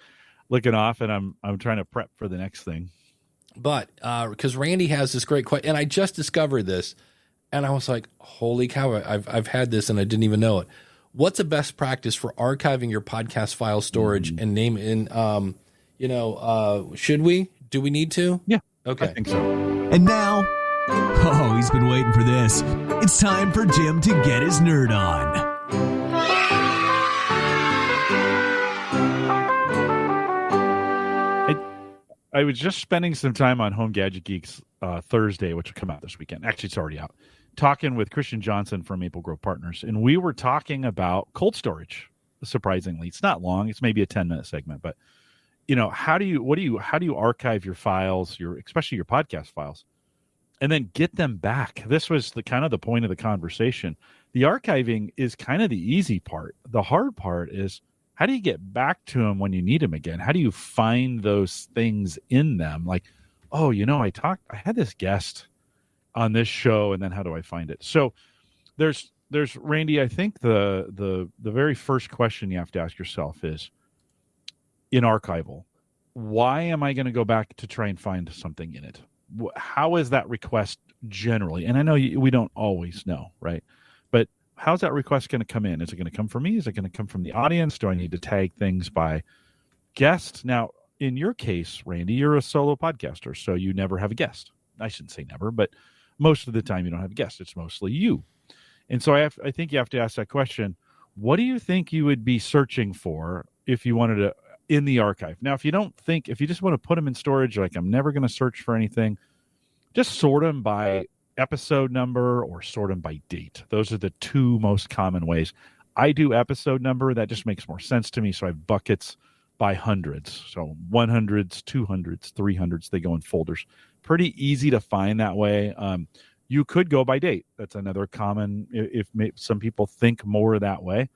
and I'm trying to prep for the next thing. But because Randy has this great question, and I just discovered this, and I was like, "Holy cow! I've had this and I didn't even know it." What's a best practice for archiving your podcast file storage and name in? Should we? Do we need to? Yeah. Okay. I think so. And now, he's been waiting for this. It's time for Jim to get his nerd on. I was just spending some time on Home Gadget Geeks Thursday, which will come out this weekend. Actually, it's already out. Talking with Christian Johnson from Maple Grove Partners, and we were talking about cold storage. Surprisingly, it's not long; it's maybe a 10-minute segment. But how do you archive your files, especially your podcast files, and then get them back? This was the point of the conversation. The archiving is kind of the easy part. The hard part is, how do you get back to them when you need them again? How do you find those things in them? Like, I had this guest on this show, and then how do I find it? So there's Randy, I think the very first question you have to ask yourself is, in archival, why am I going to go back to try and find something in it? How is that request generally? And I know we don't always know, right? But how's that request going to come in? Is it going to come from me? Is it going to come from the audience? Do I need to tag things by guest? Now, in your case, Randy, you're a solo podcaster, so you never have a guest. I shouldn't say never, but most of the time you don't have a guest. It's mostly you. And so I think you have to ask that question. What do you think you would be searching for if you wanted to in the archive? Now, if you just want to put them in storage, like I'm never going to search for anything, just sort them by episode number or sort them by date. Those are the two most common ways. I do episode number. That just makes more sense to me. So I have buckets by hundreds. So 100s, 200s, 300s, they go in folders. Pretty easy to find that way. You could go by date. That's another common, if some people think more that way.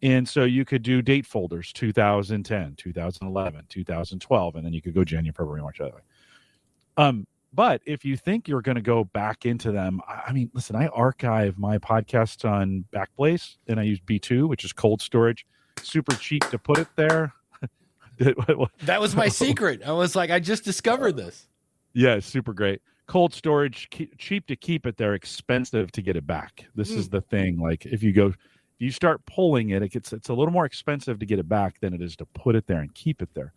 And so you could do date folders, 2010, 2011, 2012, and then you could go January, February, March that way. But if you think you're going to go back into them, I mean, listen, I archive my podcasts on Backblaze, and I use B2, which is cold storage. Super cheap to put it there. That was my secret. I was like, I just discovered this. Yeah, it's super great. Cold storage, cheap to keep it there, expensive to get it back. This is the thing. Like if you start pulling it, it's a little more expensive to get it back than it is to put it there and keep it there.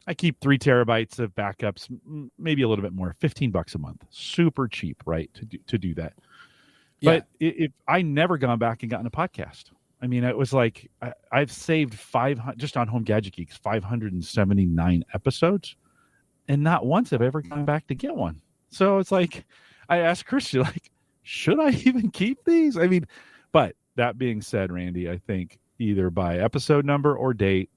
I keep 3 terabytes of backups, maybe a little bit more, $15 a month. Super cheap, right, to do that. Yeah. But if I never gone back and gotten a podcast. I mean, it was like I've saved 500 just on Home Gadget Geeks, 579 episodes, and not once have I ever gone back to get one. So it's like I asked Christian, like, should I even keep these? I mean, but that being said, Randy, I think either by episode number or date.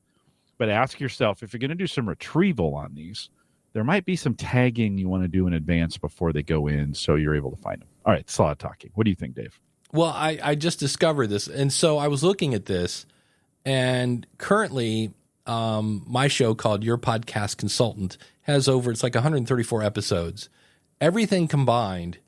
But ask yourself, if you're going to do some retrieval on these, there might be some tagging you want to do in advance before they go in so you're able to find them. All right, it's a lot of talking. What do you think, Dave? Well, I just discovered this. And so I was looking at this, and currently my show called Your Podcast Consultant has it's like 134 episodes. Everything combined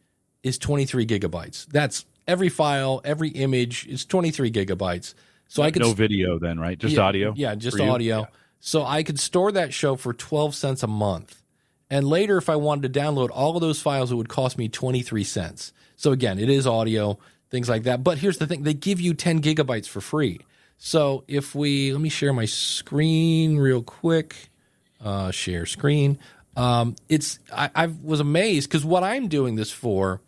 is 23 gigabytes. That's every file, every image is 23 gigabytes. So I could no video then, right? Just audio? Yeah, just audio. Yeah. So I could store that show for 12 cents a month. And later, if I wanted to download all of those files, it would cost me 23 cents. So again, it is audio, things like that. But here's the thing. They give you 10 gigabytes for free. So let me share my screen real quick. Share screen. I was amazed because what I'm doing this for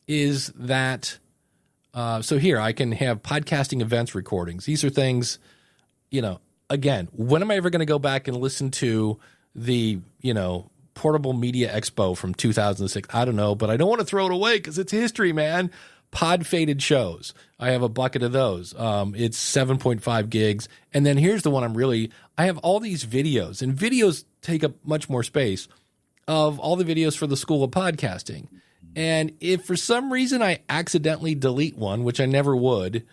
is that so here I can have podcasting events recordings. These are things, again, when am I ever going to go back and listen to the, Portable Media Expo from 2006? I don't know, but I don't want to throw it away because it's history, man. Pod faded shows. I have a bucket of those. It's 7.5 gigs. And then here's the one I have all these videos, and videos take up much more space of all the videos for the School of Podcasting. And if for some reason I accidentally delete one, which I never would,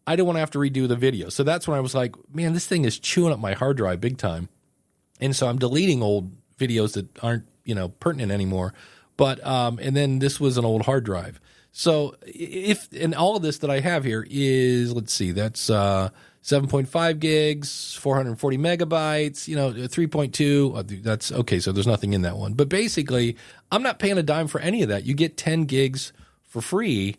I don't want to have to redo the video. So that's when I was like, man, this thing is chewing up my hard drive big time. And so I'm deleting old videos that aren't, pertinent anymore. But and then this was an old hard drive. So and all of this that I have here is, let's see, that's 7.5 gigs, 440 megabytes, 3.2. That's okay. So there's nothing in that one. But basically, I'm not paying a dime for any of that. You get 10 gigs for free.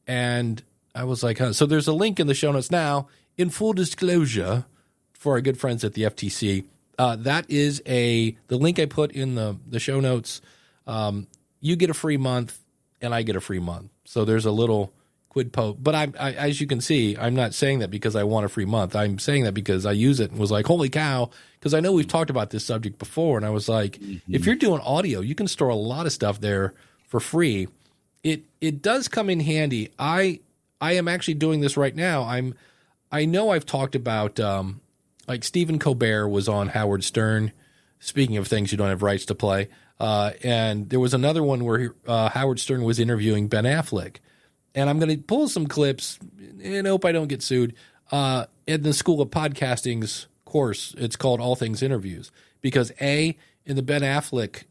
And I was like, huh. So there's a link in the show notes now. In full disclosure, for our good friends at the FTC, that is the link I put in the show notes. You get a free month, and I get a free month. So there's a little quid pro. But I, as you can see, I'm not saying that because I want a free month. I'm saying that because I use it and was like, holy cow, because I know we've talked about this subject before, and I was like, if you're doing audio, you can store a lot of stuff there for free. It does come in handy. I am actually doing this right now. I know I've talked about like Stephen Colbert was on Howard Stern. Speaking of things you don't have rights to play, and there was another one where Howard Stern was interviewing Ben Affleck, and I'm going to pull some clips and hope I don't get sued. In the School of Podcasting's course, it's called All Things Interviews, because in the Ben Affleck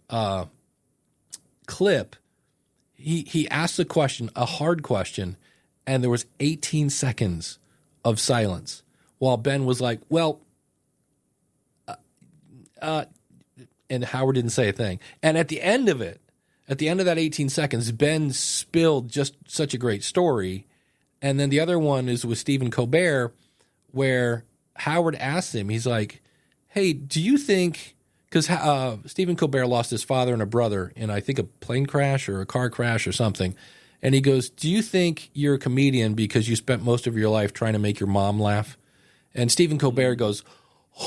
clip, he asked a question, a hard question, and there was 18 seconds of silence while Ben was like, well, and Howard didn't say a thing. And at the end of that 18 seconds, Ben spilled just such a great story. And then the other one is with Stephen Colbert, where Howard asked him, he's like, hey, do you think, because Stephen Colbert lost his father and a brother in, I think, a plane crash or a car crash or something. And he goes, do you think you're a comedian because you spent most of your life trying to make your mom laugh? And Stephen Colbert goes,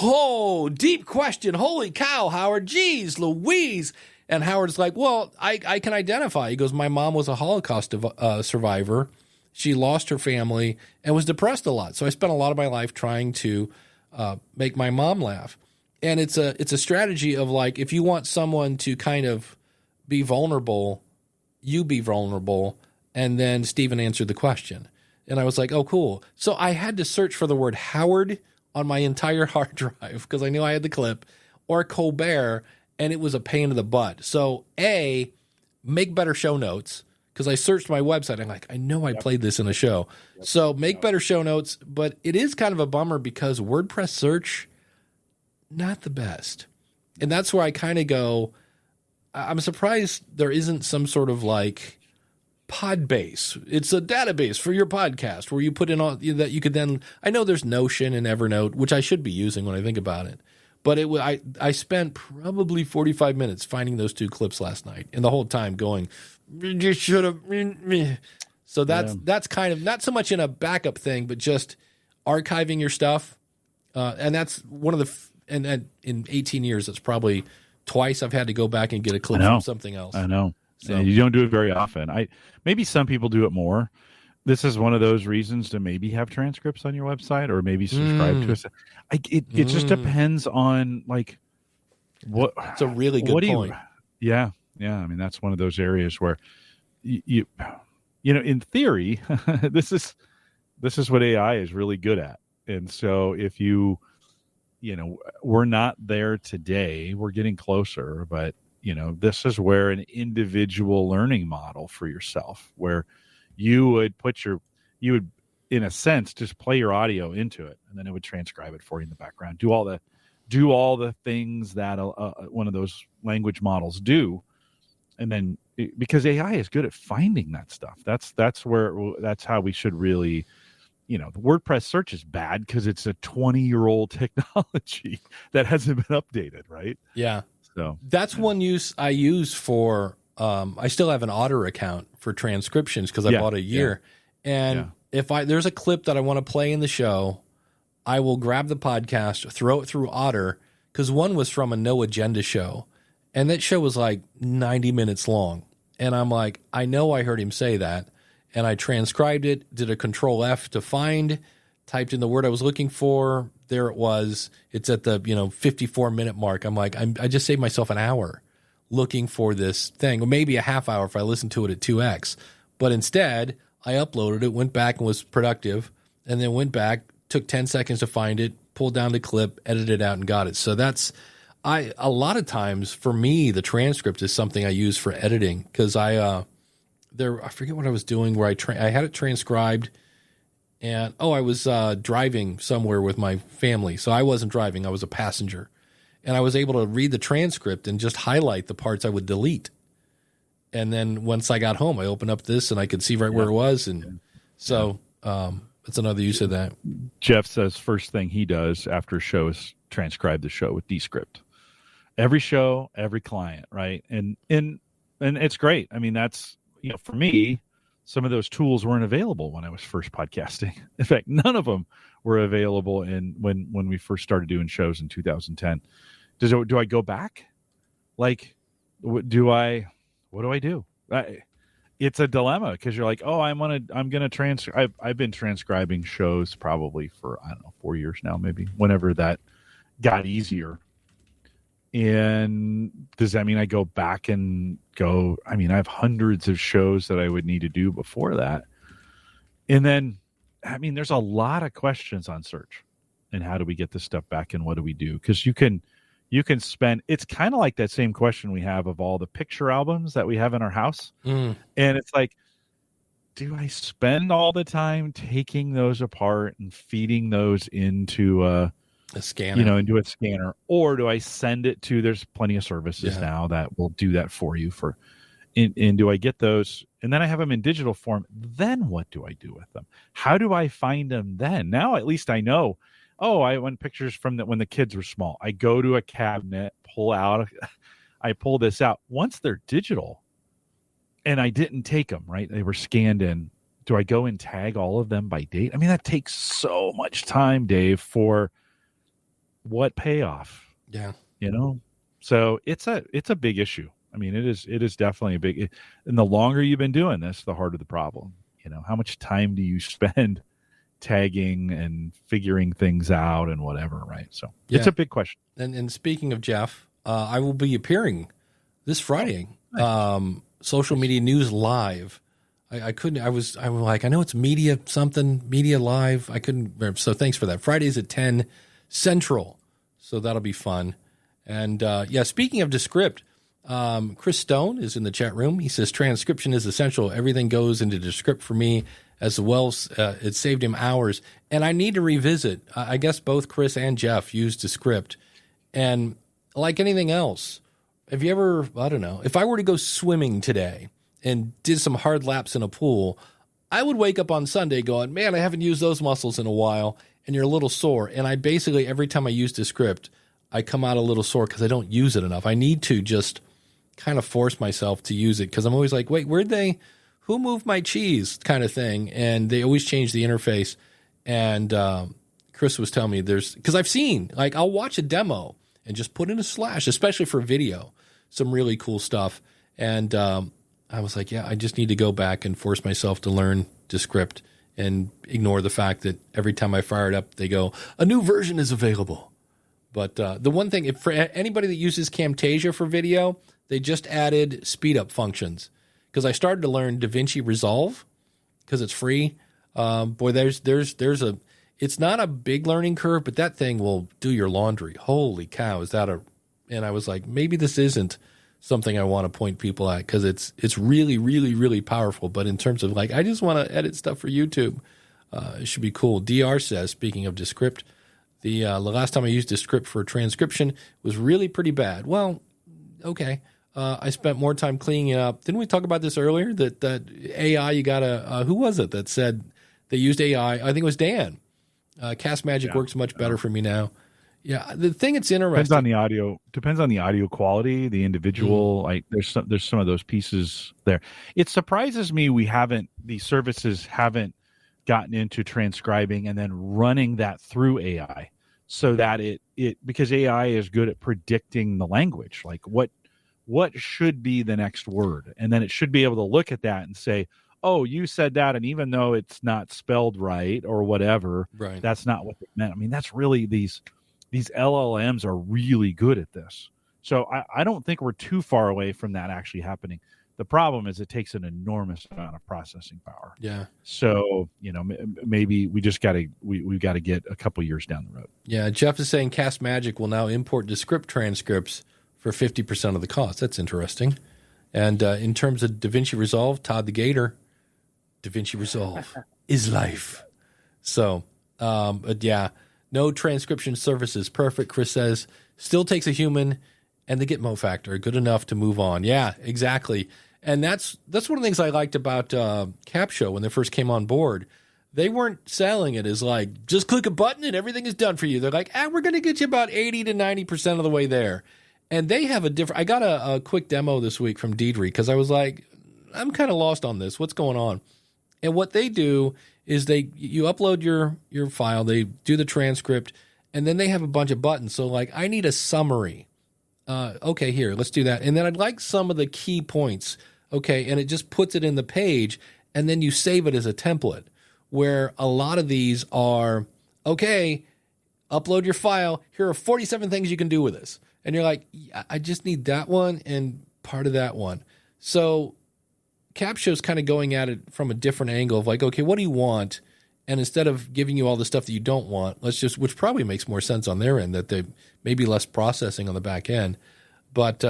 oh, deep question. Holy cow, Howard. Jeez, Louise. And Howard's like, well, I can identify. He goes, my mom was a Holocaust survivor. She lost her family and was depressed a lot. So I spent a lot of my life trying to make my mom laugh. And it's a strategy of like, if you want someone to kind of be vulnerable, you be vulnerable. And then Stephen answered the question. And I was like, oh, cool. So I had to search for the word Howard on my entire hard drive because I knew I had the clip, or Colbert, and it was a pain in the butt. So make better show notes, because I searched my website. I'm like, I know I played this in a show. So make better show notes, but it is kind of a bummer because WordPress search, not the best. And that's where I kind of go, I'm surprised there isn't some sort of like Podbase. It's a database for your podcast where you put in all that you could then, I know there's Notion and Evernote, which I should be using when I think about it. But I spent probably 45 minutes finding those two clips last night, and the whole time going, you should have. So that's kind of not so much in a backup thing, but just archiving your stuff. And that's one of the, and in 18 years, that's probably twice I've had to go back and get a clip from something else. I know. So you don't do it very often. Maybe some people do it more. This is one of those reasons to maybe have transcripts on your website, or maybe subscribe to us. It just depends on like what. It's a really good point. Yeah. I mean, that's one of those areas where you in theory, this is what AI is really good at. And so if we're not there today, we're getting closer, but this is where an individual learning model for yourself, where you would in a sense just play your audio into it, and then it would transcribe it for you in the background, do all the things that one of those language models do. And then because AI is good at finding that stuff, that's how we should really, the WordPress search is bad because it's a 20-year-old technology that hasn't been updated, right? Yeah. So that's one use I use for, I still have an Otter account for transcriptions because I bought a year. And if there's a clip that I want to play in the show, I will grab the podcast, throw it through Otter, because one was from a No Agenda show. And that show was like 90 minutes long. And I'm like, I know I heard him say that. And I transcribed it, did a Control F to find, typed in the word I was looking for. There it was. It's at the 54-minute mark. I'm like, I just saved myself an hour looking for this thing, or maybe a half hour if I listened to it at 2x. But instead, I uploaded it, went back and was productive, and then went back, took 10 seconds to find it, pulled down the clip, edited it out, and got it. So that's a lot of times for me, the transcript is something I use for editing, because I I forget what I was doing where I had it transcribed, and I was driving somewhere with my family. So I wasn't driving, I was a passenger. And I was able to read the transcript and just highlight the parts I would delete. And then once I got home, I opened up this and I could see right where it was. And so that's another use of that. Jeff says first thing he does after a show is transcribe the show with Descript. Every show, every client, right? And it's great. I mean, that's, for me, some of those tools weren't available when I was first podcasting. In fact, none of them were available when we first started doing shows in 2010. Do I go back? Like, what do I do? It's a dilemma because you're like, I'm gonna transcribe. I've been transcribing shows probably for 4 years now, maybe, whenever that got easier. And does that mean I go back and go? I mean, I have hundreds of shows that I would need to do before that. And then, I mean, there's a lot of questions on search and how do we get this stuff back and what do we do? Because you can spend, it's kind of like that same question we have of all the picture albums that we have in our house. And it's like, do I spend all the time taking those apart and feeding those into a scanner, into a scanner, or do I send it to, there's plenty of services now that will do that for you and do I get those? And then I have them in digital form. Then what do I do with them? How do I find them then? Now, at least I know, I went pictures from when the kids were small. I go to a cabinet, I pull this out. Once they're digital and I didn't take them, right? They were scanned in. Do I go and tag all of them by date? I mean, that takes so much time, Dave, for what payoff? Yeah. So it's a big issue. I mean, it is definitely a big, and the longer you've been doing this, the harder the problem. How much time do you spend tagging and figuring things out and whatever, right? So it's a big question. And speaking of Jeff, I will be appearing this Friday, Social Media News Live. I was like, I know it's media live. I couldn't remember. So thanks for that. Friday's at 10 Central. So that'll be fun. And speaking of Descript, Chris Stone is in the chat room. He says transcription is essential. Everything goes into Descript for me as well. It saved him hours. And I need to revisit. I guess both Chris and Jeff use Descript. And like anything else, have you ever, I don't know, if I were to go swimming today and did some hard laps in a pool, I would wake up on Sunday going, man, I haven't used those muscles in a while. And you're a little sore. And I basically, every time I use Descript, I come out a little sore because I don't use it enough. I need to just kind of force myself to use it because I'm always like, wait, who moved my cheese kind of thing? And they always change the interface. And Chris was telling me because I've seen, like, I'll watch a demo and just put in a slash, especially for video, some really cool stuff. And I was like, I just need to go back and force myself to learn Descript and ignore the fact that every time I fire it up, they go, a new version is available. But the one thing, for anybody that uses Camtasia for video, they just added speed up functions. Because I started to learn DaVinci Resolve because it's free. It's not a big learning curve, but that thing will do your laundry. Holy cow, and I was like, maybe this isn't something I want to point people at because it's really, really, really powerful. But in terms of like, I just want to edit stuff for YouTube. It should be cool. DR says, speaking of Descript, the last time I used Descript for transcription was really pretty bad. Well, okay. I spent more time cleaning it up. Didn't we talk about this earlier? That AI, you gotta. Who was it that said they used AI? I think it was Dan. Cast Magic works much better for me now. Yeah, the thing that's interesting depends on the audio quality, the individual. Like there's some of those pieces there. It surprises me these services haven't gotten into transcribing and then running that through AI, so that it because AI is good at predicting the language, like what should be the next word, and then it should be able to look at that and say, oh, you said that, and even though it's not spelled right or whatever, right, that's not what it meant. I mean, that's really these LLMs are really good at this. So I don't think we're too far away from that actually happening. The problem is it takes an enormous amount of processing power. Yeah. So, maybe we just we've got to get a couple years down the road. Yeah. Jeff is saying Cast Magic will now import Descript transcripts for 50% of the cost. That's interesting. And in terms of DaVinci Resolve, Todd the Gator, DaVinci Resolve is life. So, but yeah, no transcription services. Perfect, Chris says. Still takes a human and the Gitmo factor. Good enough to move on. Yeah, exactly. And that's one of the things I liked about Capsho when they first came on board. They weren't selling it as like, just click a button and everything is done for you. They're like, we're going to get you about 80 to 90% of the way there. And they have a different, I got a quick demo this week from Deidre because I was like, I'm kind of lost on this. What's going on? And what they do is you upload your file, they do the transcript, and then they have a bunch of buttons. So like, I need a summary. Okay, here, let's do that. And then I'd like some of the key points. Okay, and it just puts it in the page, and then you save it as a template, where a lot of these are, okay, upload your file. Here are 47 things you can do with this. And you're like, yeah, I just need that one and part of that one. So Capsho's kind of going at it from a different angle of like, okay, what do you want? And instead of giving you all the stuff that you don't want, which probably makes more sense on their end, that they maybe less processing on the back end. But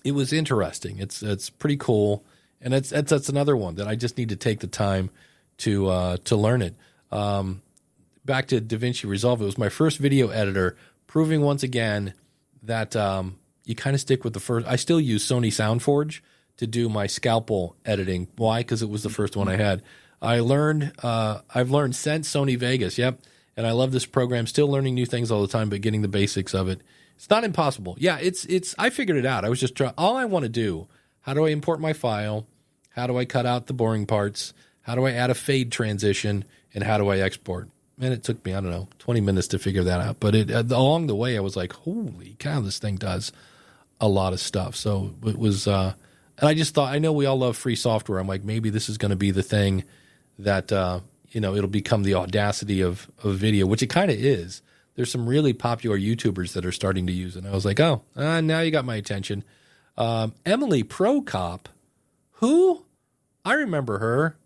it was interesting. It's pretty cool. And that's another one that I just need to take the time to learn it. Back to DaVinci Resolve, it was my first video editor, proving once again that you kind of stick with the first. I still use Sony SoundForge to do my scalpel editing. Why? Because it was the first one I had. I've learned Sense Sony Vegas. Yep. And I love this program. Still learning new things all the time, but getting the basics of it. It's not impossible. Yeah, I figured it out. I was just all I want to do. How do I import my file? How do I cut out the boring parts? How do I add a fade transition? And how do I export? And it took me, 20 minutes to figure that out. But along the way, I was like, holy cow, this thing does a lot of stuff. So it was, and I just thought, I know we all love free software. I'm like, maybe this is going to be the thing that, it'll become the Audacity of video, which it kind of is. There's some really popular YouTubers that are starting to use it. And I was like, now you got my attention. Emily Prokop, who? I remember her.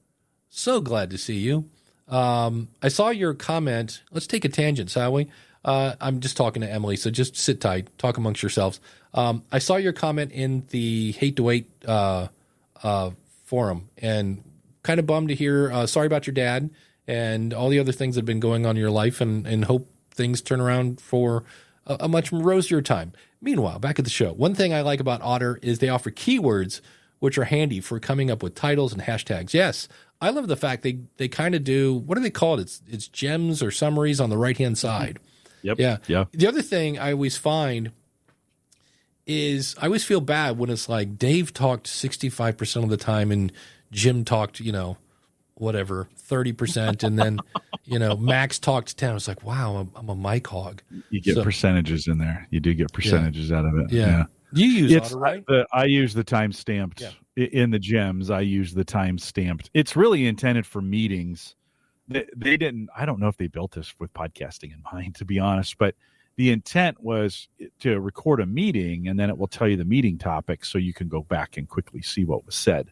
So glad to see you. I saw your comment. Let's take a tangent, shall we? I'm just talking to Emily, so just sit tight. Talk amongst yourselves. I saw your comment in the Hate to Wait forum, and kind of bummed to hear. Sorry about your dad and all the other things that have been going on in your life, and hope things turn around for a much rosier time. Meanwhile, back at the show, one thing I like about Otter is they offer keywords which are handy for coming up with titles and hashtags. Yes, I love the fact they kind of do, what do they call it? It's gems or summaries on the right-hand side. Yep. Yeah. The other thing I always find is I always feel bad when it's like Dave talked 65% of the time and Jim talked, 30%. And then, Max talked 10. I was like, wow, I'm a mic hog. You get percentages in there. You do get percentages out of it. Yeah. You use Otter, right? I use the time stamped in the gems. I use the time stamped. It's really intended for meetings. They didn't. I don't know if they built this with podcasting in mind, to be honest. But the intent was to record a meeting, and then it will tell you the meeting topic, so you can go back and quickly see what was said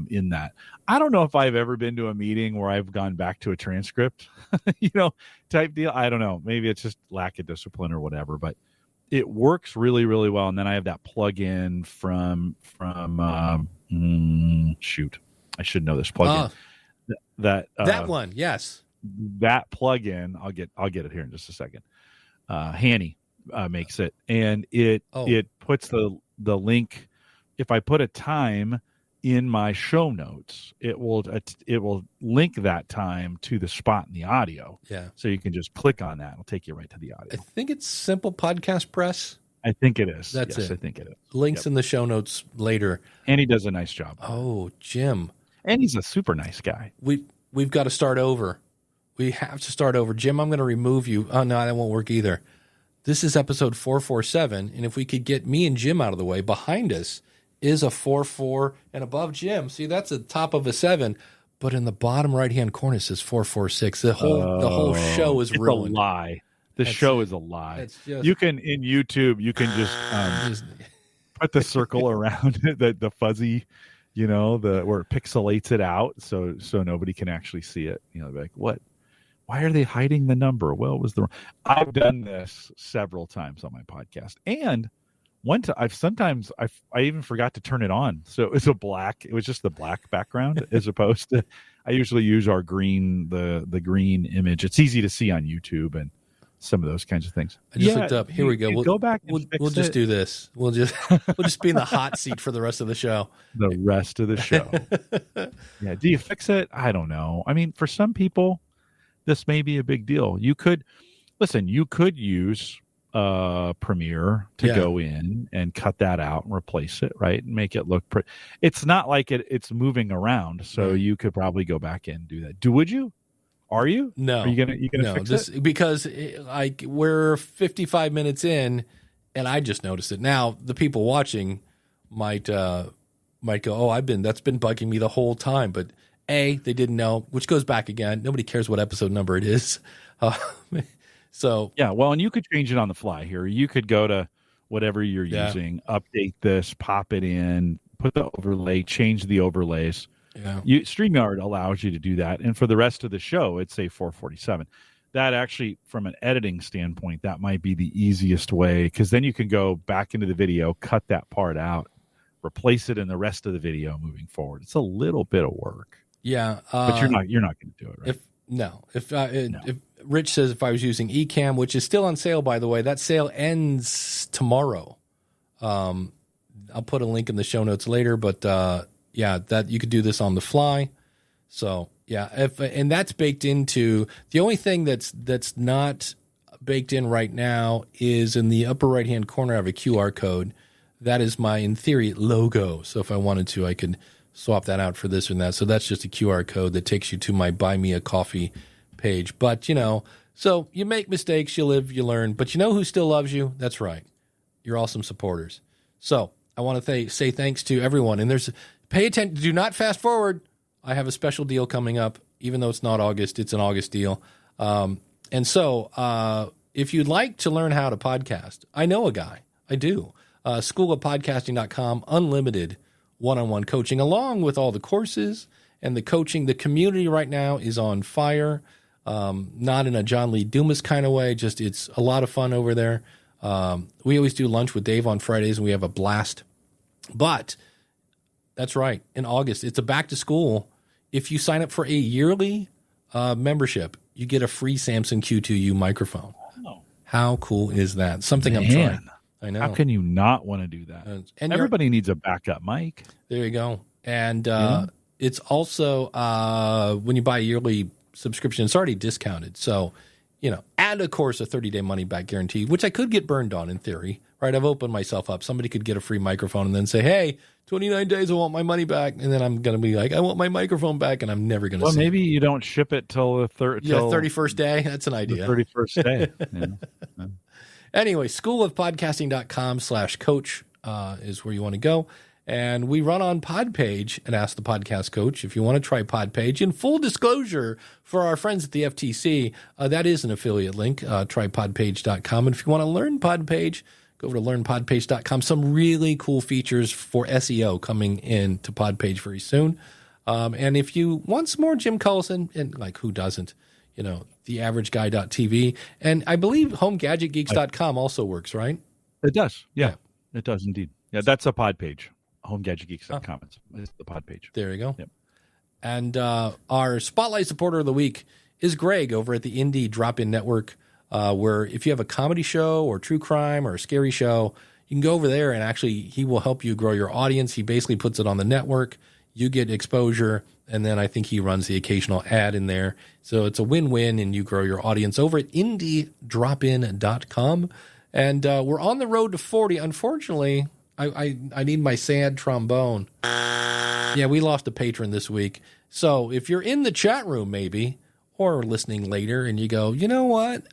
in that. I don't know if I've ever been to a meeting where I've gone back to a transcript, type deal. I don't know. Maybe it's just lack of discipline or whatever, but it works really, really well. And then I have that plugin from shoot, I should know this plugin. That one, yes. That plugin, I'll get it here in just a second. Hanny makes it, and it puts the link. If I put a time in my show notes, it will link that time to the spot in the audio. Yeah. So you can just click on that. It'll take you right to the audio. I think it's Simple Podcast Press. I think it is. That's it. I think it is. Links in the show notes later. And he does a nice job. Oh, Jim. And he's a super nice guy. We've got to start over. We have to start over. Jim, I'm going to remove you. Oh, no, that won't work either. This is episode 447, and if we could get me and Jim out of the way, behind us is a 4-4, and above Jim, see, that's the top of a 7, but in the bottom right-hand corner it says 446. The whole show is ruined. It's a lie. The show is a lie. You can, in YouTube, you can just put the circle around it, the fuzzy, where it pixelates it out, so nobody can actually see it. Like, what? Why are they hiding the number? Well, it was I've done this several times on my podcast, and I even forgot to turn it on, so it was just the black background as opposed to, I usually use our green, the green image. It's easy to see on YouTube and some of those kinds of things. I just looked up. Here we go. We'll go back. We'll just do this. We'll just be in the hot seat for the rest of the show. The rest of the show. Yeah. Do you fix it? I don't know. I mean, for some people, this may be a big deal. You could use Premiere to go in and cut that out and replace it, right, and make it look pretty. It's not like it's moving around, so you could probably go back in and do that. Would you? Are you? No. Are you gonna fix it? Because like we're 55 minutes in, and I just noticed it. Now the people watching might go, "Oh, that's been bugging me the whole time," but they didn't know, which goes back again. Nobody cares what episode number it is. So yeah, well, and you could change it on the fly here. You could go to whatever you're using, update this, pop it in, put the overlay, change the overlays. Yeah. StreamYard allows you to do that. And for the rest of the show, it's say 447. That actually, from an editing standpoint, that might be the easiest way, because then you can go back into the video, cut that part out, replace it in the rest of the video moving forward. It's a little bit of work. Yeah. But you're not going to do it, right? If Rich says if I was using Ecamm, which is still on sale, by the way, that sale ends tomorrow. I'll put a link in the show notes later, but that you could do this on the fly. So and that's baked into, the only thing that's not baked in right now is in the upper right hand corner. I have a QR code. That is my, in theory, logo. So if I wanted to, I could swap that out for this or that. So that's just a QR code that takes you to my Buy Me a Coffee page. But so you make mistakes, you live, you learn. But you know who still loves you? That's right, your awesome supporters. So I want to say thanks to everyone. And pay attention. Do not fast forward. I have a special deal coming up. Even though it's not August, it's an August deal. And so if you'd like to learn how to podcast, I know a guy. I do. Schoolofpodcasting.com, unlimited one-on-one coaching, along with all the courses and the coaching. The community right now is on fire, not in a John Lee Dumas kind of way, just it's a lot of fun over there. We always do lunch with Dave on Fridays, and we have a blast. But that's right, in August, it's a back to school. If you sign up for a yearly membership, you get a free Samson Q2U microphone. Oh. How cool is that? Something I'm trying. I know. How can you not want to do that? And everybody needs a backup mic. There you go. And it's also, when you buy a yearly subscription, it's already discounted. So, and of course, a 30-day money-back guarantee, which I could get burned on in theory, right? I've opened myself up. Somebody could get a free microphone and then say, hey, 29 days, I want my money back. And then I'm going to be like, I want my microphone back, and I'm never going to see it. Well, maybe you don't ship it till the 31st day. That's an idea. The 31st day. Yeah. Anyway, schoolofpodcasting.com/coach is where you want to go. And we run on Podpage and Ask the Podcast Coach. If you want to try Podpage, in full disclosure for our friends at the FTC, that is an affiliate link. Try podpage.com. And if you want to learn Podpage, go over to learnpodpage.com. Some really cool features for SEO coming into Podpage very soon. And if you want some more Jim Collison, and like who doesn't, theaverageguy.tv. And I believe homegadgetgeeks.com also works, right? It does. Yeah, it does indeed. Yeah, that's a pod page. Homegadgetgeeks.com is the pod page. There you go. Yep. And our Spotlight Supporter of the Week is Greg over at the Indie Drop-In Network, where if you have a comedy show or true crime or a scary show, you can go over there and actually he will help you grow your audience. He basically puts it on the network. You get exposure, and then I think he runs the occasional ad in there. So it's a win-win, and you grow your audience over at indiedropin.com. And we're on the road to 40. Unfortunately, I need my sad trombone. Yeah, we lost a patron this week. So if you're in the chat room maybe, or listening later, and you go, you know what?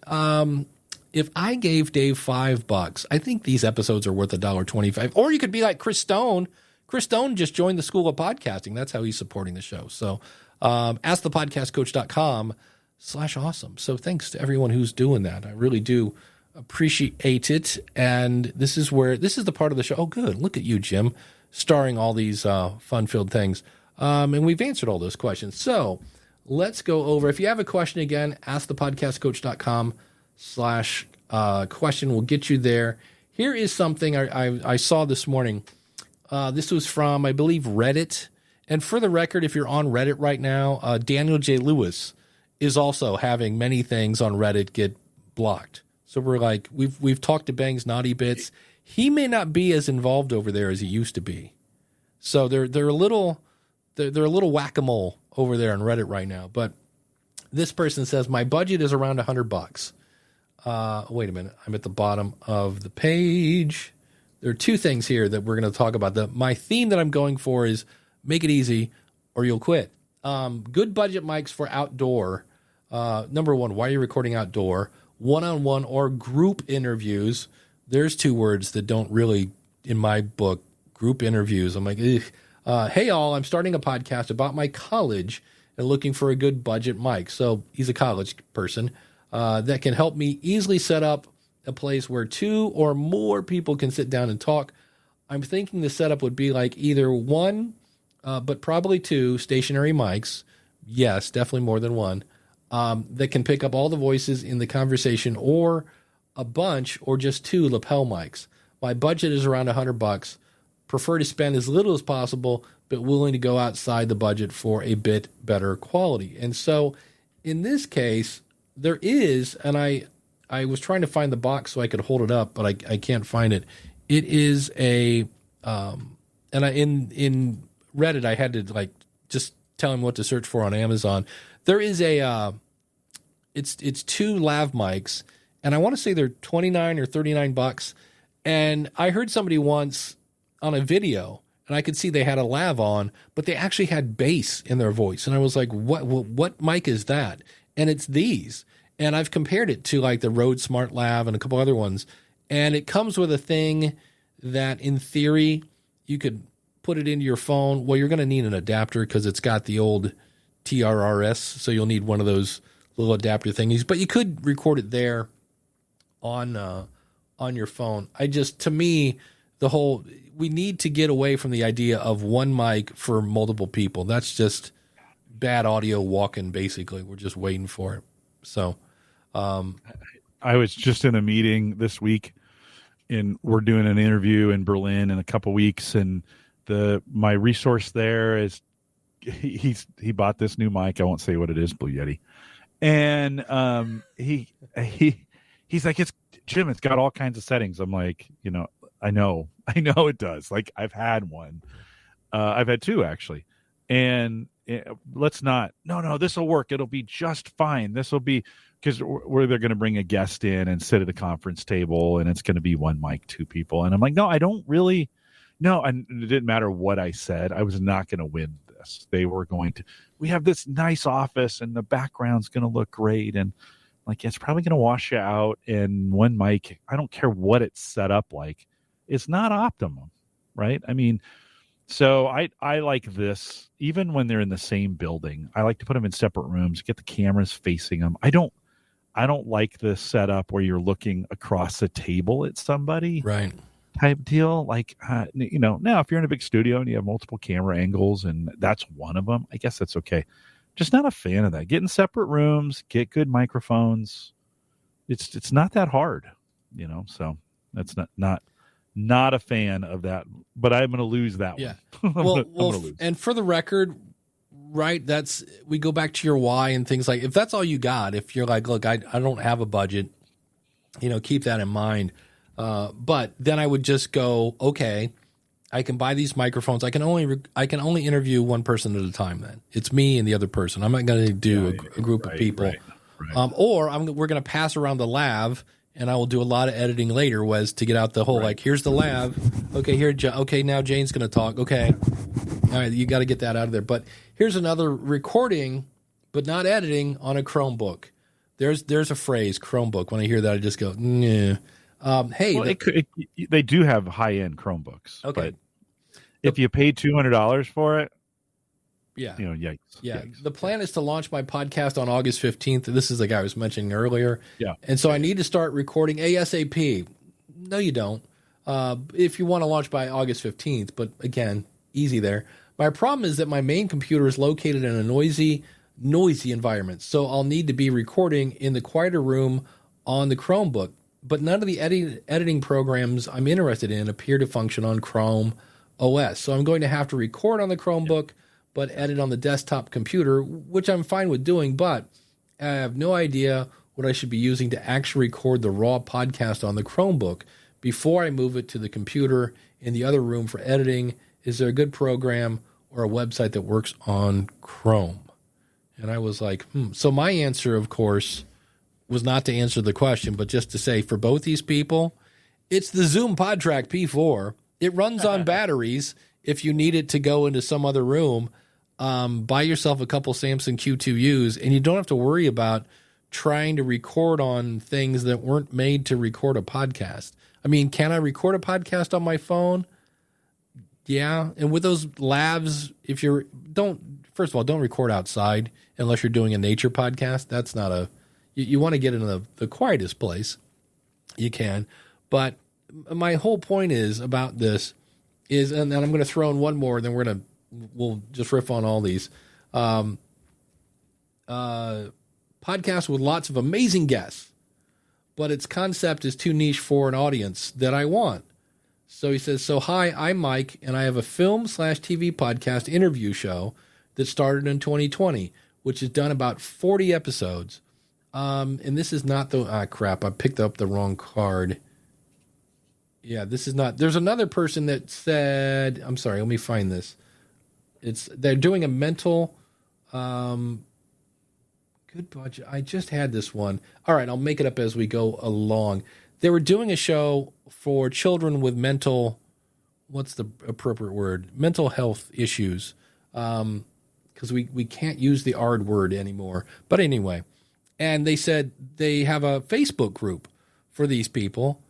If I gave Dave $5, I think these episodes are worth $1.25. Or you could be like Chris Stone. Chris Stone just joined the School of Podcasting. That's how he's supporting the show. So askthepodcastcoach.com/awesome. So thanks to everyone who's doing that. I really do appreciate it. And this is the part of the show. Oh, good. Look at you, Jim, starring all these fun-filled things. And we've answered all those questions. So let's go over. If you have a question again, askthepodcastcoach.com/question will get you there. Here is something I saw this morning. This was from, I believe, Reddit. And for the record, if you're on Reddit right now, Daniel J. Lewis is also having many things on Reddit get blocked. So we're like, we've talked to Bang's Naughty Bits. He may not be as involved over there as he used to be. So they're a little whack-a-mole over there on Reddit right now. But this person says, my budget is around $100. Wait a minute. I'm at the bottom of the page. There are two things here that we're going to talk about. My theme that I'm going for is make it easy or you'll quit. Good budget mics for outdoor. Number one, why are you recording outdoor? One-on-one or group interviews. There's two words that don't really, in my book, group interviews. I'm like, hey, all, I'm starting a podcast about my college and looking for a good budget mic. So he's a college person that can help me easily set up a place where two or more people can sit down and talk. I'm thinking the setup would be like either one, but probably two stationary mics. Yes, definitely more than one. That can pick up all the voices in the conversation, or a bunch, or just two lapel mics. My budget is around $100. Prefer to spend as little as possible, but willing to go outside the budget for a bit better quality. And so in this case, there is, and I was trying to find the box so I could hold it up, but I can't find it. It is in Reddit, I had to like just tell him what to search for on Amazon. There is it's two lav mics, and I want to say they're $29 or $39. And I heard somebody once on a video, and I could see they had a lav on, but they actually had bass in their voice. And I was like, what mic is that? And it's these. And I've compared it to like the Rode Smart Lav and a couple other ones. And it comes with a thing that in theory you could put it into your phone. Well, you're going to need an adapter because it's got the old TRRS. So you'll need one of those little adapter thingies, but you could record it there on your phone. To me, we need to get away from the idea of one mic for multiple people. That's just bad audio walking, basically. We're just waiting for it. So, I was just in a meeting this week, and we're doing an interview in Berlin in a couple weeks, and my resource there is he bought this new mic. I won't say what it is, Blue Yeti. And he's like, it's Jim, it's got all kinds of settings. I'm like, I know it does. Like, I've had one. I've had two actually. And let's not, no, this will work. It'll be just fine. This will be, because they're going to bring a guest in and sit at a conference table, and it's going to be one mic, two people. And I'm like, no, I don't really, no. And it didn't matter what I said. I was not going to win this. They were going to, we have this nice office and the background's going to look great. And like, it's probably going to wash you out. And one mic, I don't care what it's set up like, it's not optimum, right? I mean, so I like this, even when they're in the same building. I like to put them in separate rooms, get the cameras facing them. I don't like the setup where you're looking across the table at somebody, right? Type deal. Like, now if you're in a big studio and you have multiple camera angles and that's one of them, I guess that's okay. Just not a fan of that. Get in separate rooms, get good microphones. It's not that hard, so that's not a fan of that, but I'm going to lose that one. Well, and for the record, right, we go back to your why and things like, if that's all you got, if you're like, look, I don't have a budget, keep that in mind. But then I would just go, okay, I can buy these microphones. I can only interview one person at a time. Then it's me and the other person. I'm not going to do a group of people, right. Or we're going to pass around the lav. And I will do a lot of editing later, to get out the whole, like, here's the lav. Okay, okay, now Jane's going to talk. Okay. All right, you got to get that out of there. But here's another recording, but not editing, on a Chromebook. There's a phrase, Chromebook. When I hear that, I just go, nah. They do have high-end Chromebooks. Okay. But if you paid $200 for it, yikes. Yeah. Yikes. The plan is to launch my podcast on August 15th. This is the guy I was mentioning earlier. Yeah. And so I need to start recording ASAP. No, you don't. If you want to launch by August 15th, but again, easy there. My problem is that my main computer is located in a noisy environment. So I'll need to be recording in the quieter room on the Chromebook. but none of the editing programs I'm interested in appear to function on Chrome OS. So I'm going to have to record on the Chromebook, but edit on the desktop computer, which I'm fine with doing, but I have no idea what I should be using to actually record the raw podcast on the Chromebook before I move it to the computer in the other room for editing. Is there a good program or a website that works on Chrome? And I was like, So my answer, of course, was not to answer the question, but just to say for both these people, it's the Zoom PodTrack P4. It runs on batteries. If you need it to go into some other room, buy yourself a couple Samsung Q2Us, and you don't have to worry about trying to record on things that weren't made to record a podcast. I mean, can I record a podcast on my phone? Yeah. And with those labs, first of all, don't record outside unless you're doing a nature podcast. That's not you want to get in the quietest place you can. But my whole point is about this is, and then I'm going to throw in one more, and then we'll just riff on all these. Podcasts with lots of amazing guests, but its concept is too niche for an audience that I want. So he says, hi, I'm Mike, and I have a film/TV podcast interview show that started in 2020, which has done about 40 episodes. And this is not crap, I picked up the wrong card. Yeah, this is not, there's another person that said, I'm sorry, let me find this. They're doing a mental, good budget. I just had this one. All right, I'll make it up as we go along. They were doing a show for children with what's the appropriate word? Mental health issues. Because we can't use the R word anymore. But anyway, and they said they have a Facebook group for these people,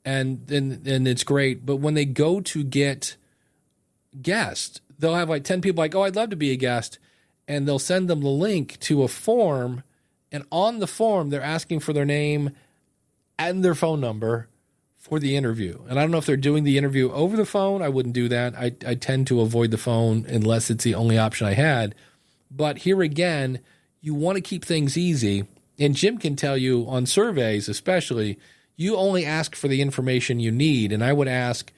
and it's great. But when they go to get guests, they'll have like 10 people like, oh, I'd love to be a guest. And they'll send them the link to a form. And on the form, they're asking for their name and their phone number for the interview. And I don't know if they're doing the interview over the phone. I wouldn't do that. I tend to avoid the phone unless it's the only option I had. But here again, you want to keep things easy. And Jim can tell you on surveys especially, you only ask for the information you need. And I would ask,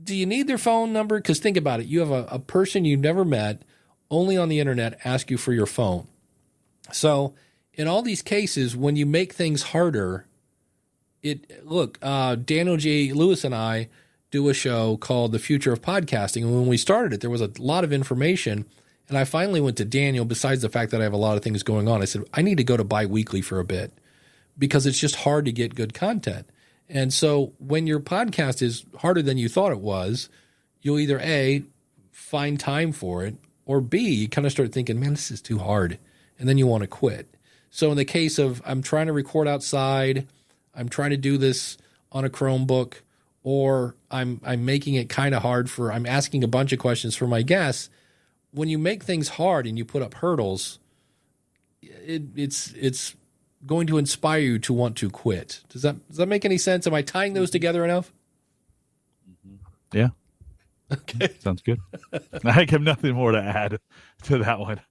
do you need their phone number? Because think about it. You have a person you've never met, only on the internet, ask you for your phone. So in all these cases, when you make things harder, Daniel J. Lewis and I do a show called The Future of Podcasting. And when we started it, there was a lot of information. And I finally went to Daniel, besides the fact that I have a lot of things going on. I said, I need to go to bi-weekly for a bit because it's just hard to get good content. And so when your podcast is harder than you thought it was, you'll either A, find time for it, or B, you kind of start thinking, man, this is too hard. And then you want to quit. So in the case of I'm trying to record outside, I'm trying to do this on a Chromebook, or I'm making it kind of hard I'm asking a bunch of questions for my guests. When you make things hard and you put up hurdles, it's going to inspire you to want to quit. Does that make any sense? Am I tying those together enough? Yeah. Okay. Sounds good. I have nothing more to add to that one.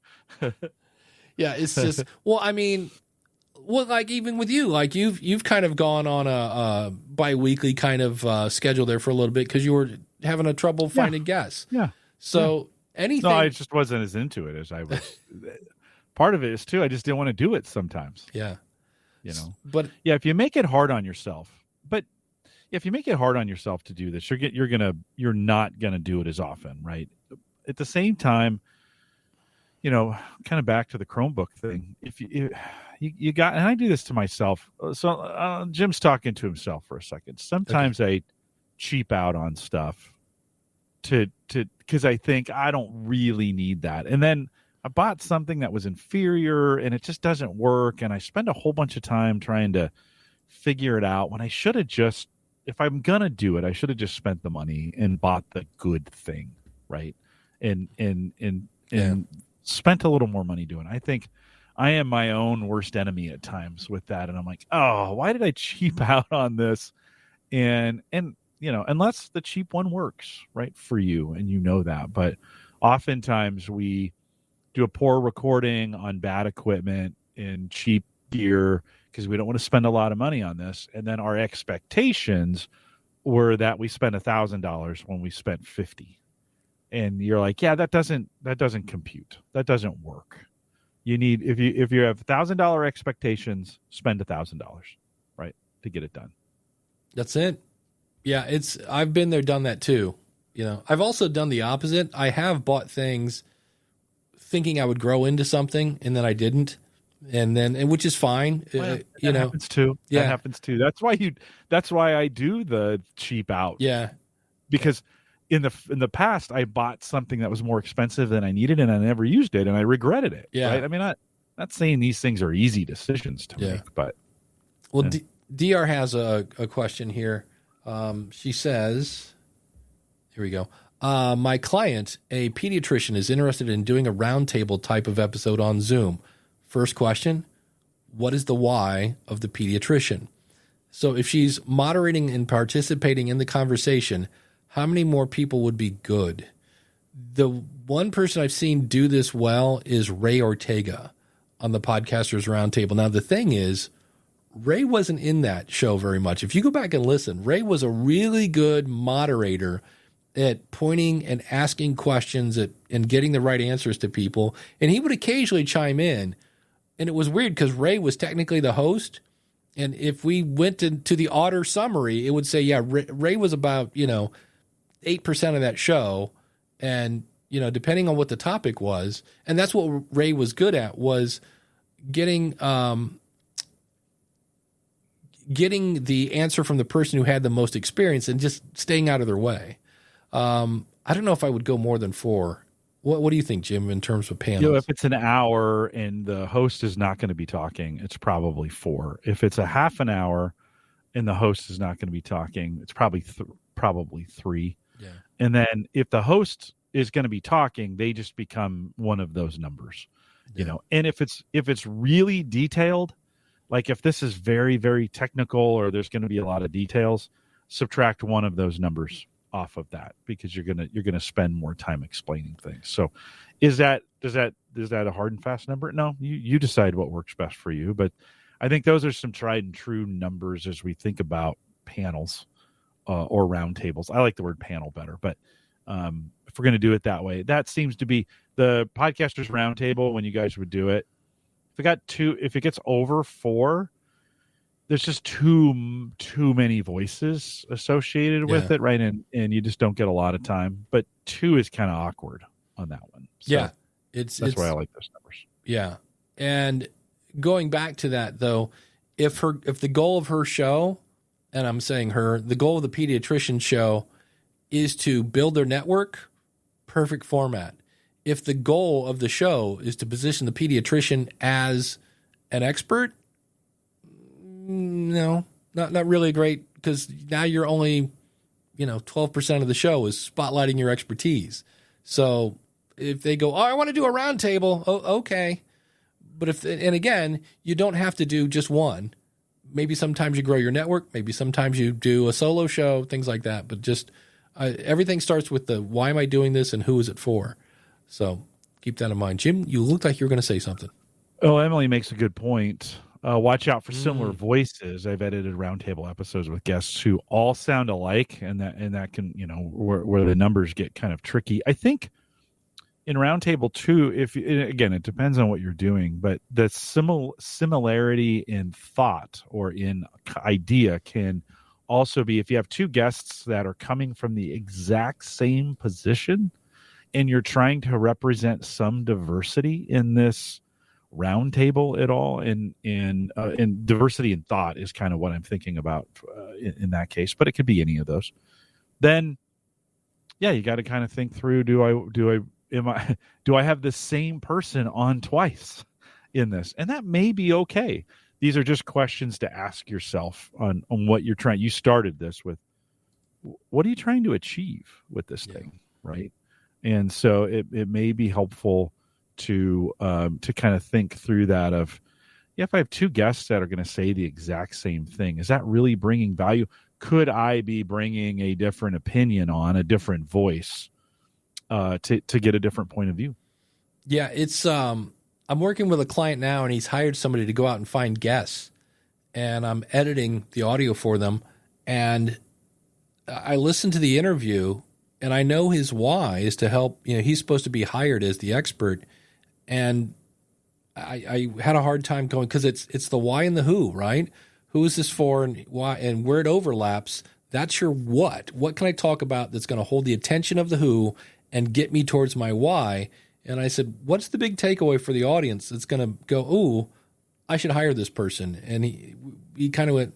Yeah, it's just, like even with you, like you've kind of gone on a bi-weekly kind of schedule there for a little bit because you were having a trouble finding guests. Yeah. So anything. No, I just wasn't as into it as I was. Part of it is too, I just didn't want to do it sometimes. Yeah. But yeah, if you make it hard on yourself, if you make it hard on yourself to do this, you're not gonna do it as often, right? At the same time, kind of back to the Chromebook thing. If you got, and I do this to myself. So Jim's talking to himself for a second. Sometimes I cheap out on stuff because I think I don't really need that, and then I bought something that was inferior, and it just doesn't work, and I spend a whole bunch of time trying to figure it out when I should have just. If I'm going to do it, I should have just spent the money and bought the good thing, right? And spent a little more money doing it. I think I am my own worst enemy at times with that. And I'm like, oh, why did I cheap out on this? And unless the cheap one works, right, for you, and that. But oftentimes we do a poor recording on bad equipment and cheap gear, because we don't want to spend a lot of money on this. And then our expectations were that we spent $1,000 when we spent 50. And you're like, yeah, that doesn't compute. That doesn't work. You need, if you have $1,000 expectations, spend $1,000, right, to get it done. That's it. Yeah, I've been there, done that too. I've also done the opposite. I have bought things thinking I would grow into something, and then I didn't, and which is fine. That happens too. Yeah. That happens too. That's why I do the cheap out. Yeah, because in the past I bought something that was more expensive than I needed, and I never used it, and I regretted it. Yeah, right? I mean, not saying these things are easy decisions to make, but DR has a question here. She says, here we go. My client, a pediatrician, is interested in doing a roundtable type of episode on Zoom. First question, what is the why of the pediatrician? So if she's moderating and participating in the conversation, how many more people would be good? The one person I've seen do this well is Ray Ortega on the Podcasters Roundtable. Now, the thing is, Ray wasn't in that show very much. If you go back and listen, Ray was a really good moderator at pointing and asking questions and getting the right answers to people. And he would occasionally chime in. And it was weird because Ray was technically the host. And if we went to the Otter summary, it would say, yeah, Ray was about, 8% of that show. And, depending on what the topic was, and that's what Ray was good at, was getting the answer from the person who had the most experience and just staying out of their way. I don't know if I would go more than 4. What do you think, Jim, in terms of panels? If it's an hour and the host is not going to be talking, it's probably 4. If it's a half an hour and the host is not going to be talking, it's probably 3. Yeah. And then if the host is going to be talking, they just become one of those numbers, And if it's really detailed, like if this is very, very technical or there's going to be a lot of details, subtract one of those numbers off of that, because you're gonna spend more time explaining things. So is that a hard and fast number? No, you decide what works best for you. But I think those are some tried and true numbers as we think about panels or roundtables. I like the word panel better, but if we're going to do it that way, that seems to be the Podcasters Roundtable. When you guys would do it, if it gets over 4, there's just too many voices associated with it, right? And you just don't get a lot of time. But 2 is kind of awkward on that one. So that's why I like those numbers. Yeah. And going back to that though, if the goal of her show, and I'm saying the goal of the pediatrician show is to build their network, perfect format. If the goal of the show is to position the pediatrician as an expert, no, not really great, because now you're only, 12% of the show is spotlighting your expertise. So if they go, I want to do a roundtable, okay. But and again, you don't have to do just one. Maybe sometimes you grow your network. Maybe sometimes you do a solo show, things like that. But just everything starts with the why am I doing this and who is it for? So keep that in mind. Jim, you looked like you were going to say something. Oh, Emily makes a good point. Watch out for similar voices. I've edited roundtable episodes with guests who all sound alike, and that can, where the numbers get kind of tricky. I think in roundtable too, again, it depends on what you're doing, but the similarity in thought or in idea can also be if you have 2 guests that are coming from the exact same position and you're trying to represent some diversity in this roundtable at all, and diversity in thought is kind of what I'm thinking about in that case, but it could be any of those. Then, you got to kind of think through: do I have the same person on twice in this? And that may be okay. These are just questions to ask yourself on what you're trying. You started this with, what are you trying to achieve with this thing, right? And so it may be helpful to kind of think through that of, if I have 2 guests that are going to say the exact same thing, is that really bringing value? Could I be bringing a different opinion on a different voice to get a different point of view? Yeah, it's I'm working with a client now, and he's hired somebody to go out and find guests and I'm editing the audio for them, and I listen to the interview, and I know his why is to help. He's supposed to be hired as the expert, and I had a hard time going because it's the why and the who, right? Who is this for, and why, and where it overlaps. That's your what. What can I talk about that's going to hold the attention of the who and get me towards my why? And I said, what's the big takeaway for the audience that's going to go, ooh, I should hire this person? And he kind of went,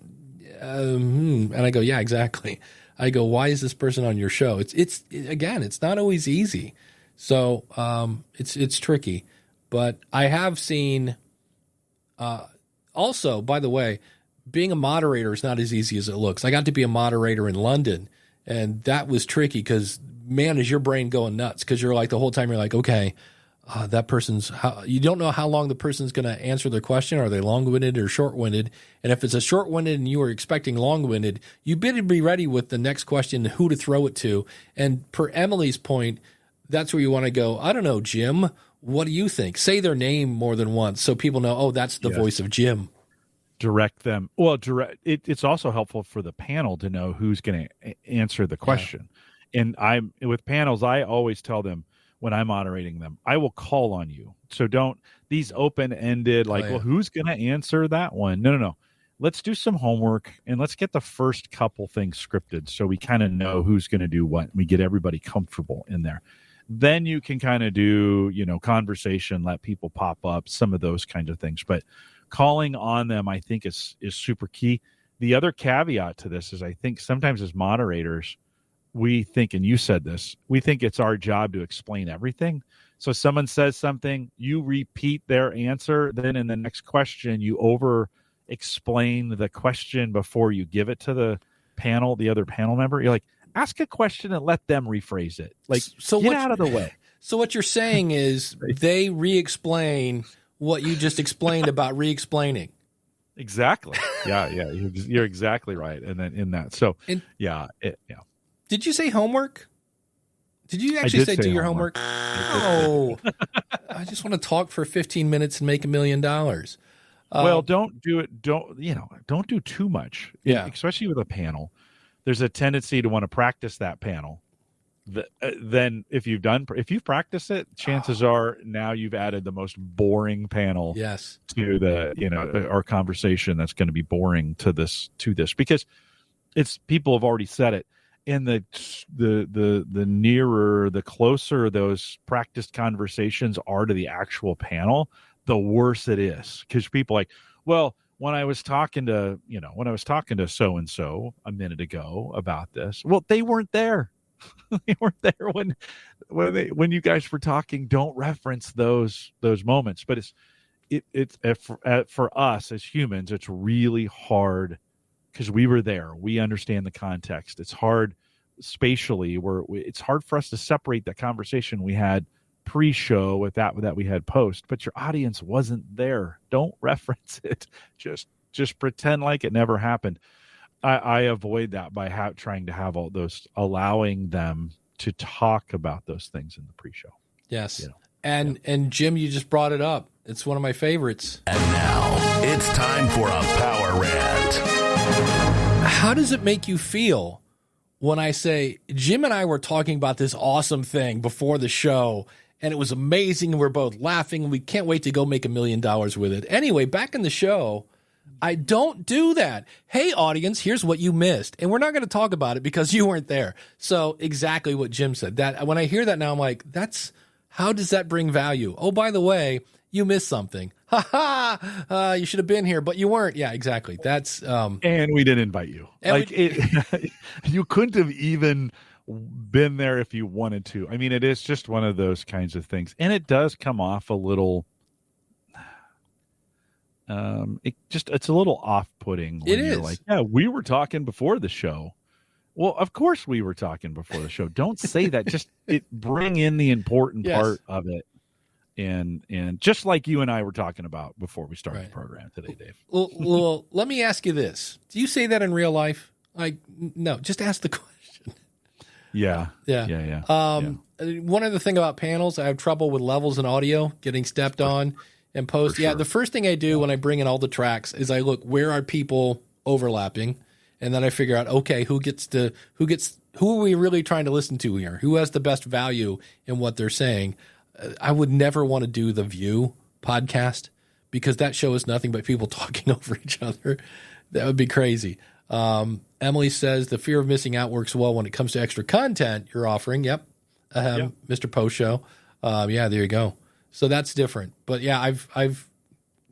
and I go, yeah, exactly. I go, why is this person on your show? It's not always easy. So it's tricky. But I have seen also, by the way, being a moderator is not as easy as it looks. I got to be a moderator in London, and that was tricky because, man, is your brain going nuts because you're like the whole time you're like, okay, that person's you don't know how long the person's going to answer their question. Are they long-winded or short-winded? And if it's a short-winded and you were expecting long-winded, you better be ready with the next question, who to throw it to. And per Emily's point, that's where you want to go, I don't know, Jim, what do you think? Say their name more than once so people know, oh, that's the voice of Jim. Direct them. Well, it's also helpful for the panel to know who's going to answer the question. Yeah. And with panels, I always tell them when I'm moderating them, I will call on you. So don't these open-ended well, who's going to answer that one? No. Let's do some homework and let's get the first couple things scripted so we kind of know who's going to do what. We get everybody comfortable in there. Then you can kind of do, conversation, let people pop up, some of those kinds of things. But calling on them, I think, is super key. The other caveat to this is I think sometimes as moderators, we think, and you said this, we think it's our job to explain everything. So someone says something, you repeat their answer, then in the next question, you over-explain the question before you give it to the other panel member. You're like, ask a question and let them rephrase it. Get out of the way. So what you're saying is they re-explain what you just explained about re-explaining. Exactly. Yeah. You're exactly right. And then in that. So, yeah. Did you say homework? Did you actually say do your homework? No. I just want to talk for 15 minutes and make $1 million. Well, don't do it. Don't do too much. Yeah. Especially with a panel. There's a tendency to want to practice that panel. Then if you've practiced it, chances are now you've added the most boring panel to the our conversation that's going to be boring to this because it's people have already said it. And the nearer, the closer those practiced conversations are to the actual panel, the worse it is. Because people are like, well, when I was talking to so and so a minute ago about this, well, they weren't there. They weren't there when you guys were talking. Don't reference those moments. But it's for us as humans, it's really hard because we were there. We understand the context. It's hard spatially. It's hard for us to separate that conversation we had pre-show with that we had post. But your audience wasn't there. Don't reference it. Just pretend like it never happened. I avoid that by trying to have all those, allowing them to talk about those things in the pre-show. Yes. And Jim, you just brought it up. It's one of my favorites. And now it's time for a power rant. How does it make you feel when I say, Jim and I were talking about this awesome thing before the show, and it was amazing, and we're both laughing, and we can't wait to go make $1 million with it. Anyway, back in the show, I don't do that. Hey, audience, here's what you missed. And we're not going to talk about it because you weren't there. So exactly what Jim said. That when I hear that now, I'm like, how does that bring value? Oh, by the way, you missed something. You should have been here, but you weren't. Yeah, exactly. That's and we didn't invite you. You couldn't have even been there if you wanted to. I mean, it is just one of those kinds of things, and it does come off a little. It's a little off-putting when you're like, yeah, we were talking before the show. Well, of course we were talking before the show. Don't say that. Just bring in the important part of it. And just like you and I were talking about before we started the program today, Dave. Well, let me ask you this. Do you say that in real life? No, just ask the question. Yeah. One other thing about panels, I have trouble with levels in audio getting stepped on. and post. Yeah, the first thing I do when I bring in all the tracks is I look, where are people overlapping, and then I figure out, okay, who are we really trying to listen to here? Who has the best value in what they're saying? I would never want to do the View podcast because that show is nothing but people talking over each other. That would be crazy. Emily says the fear of missing out works well when it comes to extra content you're offering. Yep. Mr. Post Show. Yeah, there you go. So that's different. But yeah, I've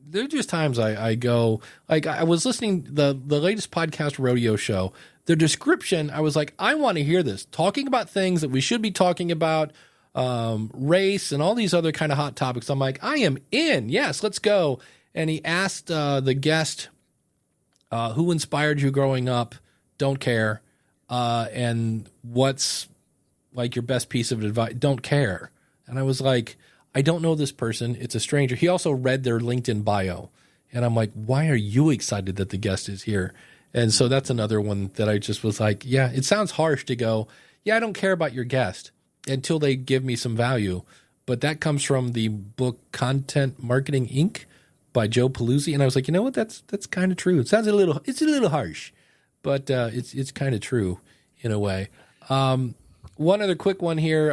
there are just times I go, like I was listening the latest podcast rodeo show, the description, I was like, I want to hear this, talking about things that we should be talking about, race and all these other kind of hot topics. I'm like, I am in. Yes, let's go. And he asked the guest, who inspired you growing up? Don't care. And what's like your best piece of advice? Don't care. And I was like, I don't know this person. It's a stranger. He also read their LinkedIn bio. And I'm like, why are you excited that the guest is here? And so that's another one that I just was like, yeah, it sounds harsh to go, yeah, I don't care about your guest until they give me some value. But that comes from the book Content Marketing Inc. by Joe Paluzzi. And I was like, you know what? That's kind of true. It sounds a little harsh, but it's kind of true in a way. One other quick one here.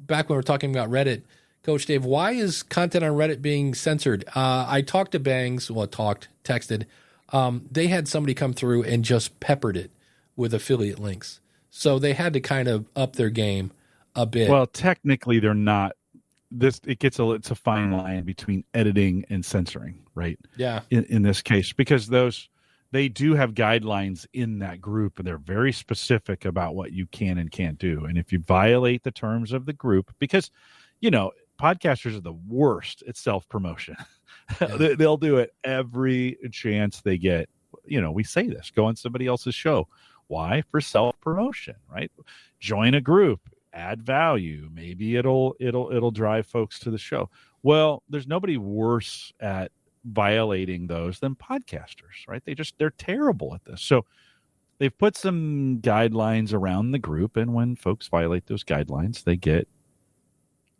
Back when we were talking about Reddit, Coach Dave, why is content on Reddit being censored? I talked to Bangs, texted. They had somebody come through and just peppered it with affiliate links. So they had to kind of up their game a bit. Well, technically they're not. It's a fine line between editing and censoring, right? Yeah. In this case, because they do have guidelines in that group, and they're very specific about what you can and can't do. And if you violate the terms of the group, because, podcasters are the worst at self-promotion. Yeah. They'll do it every chance they get. We say this, go on somebody else's show. Why? For self-promotion, right? Join a group, add value. Maybe it'll drive folks to the show. Well, there's nobody worse at violating those than podcasters, right? They're terrible at this. So they've put some guidelines around the group, and when folks violate those guidelines, they get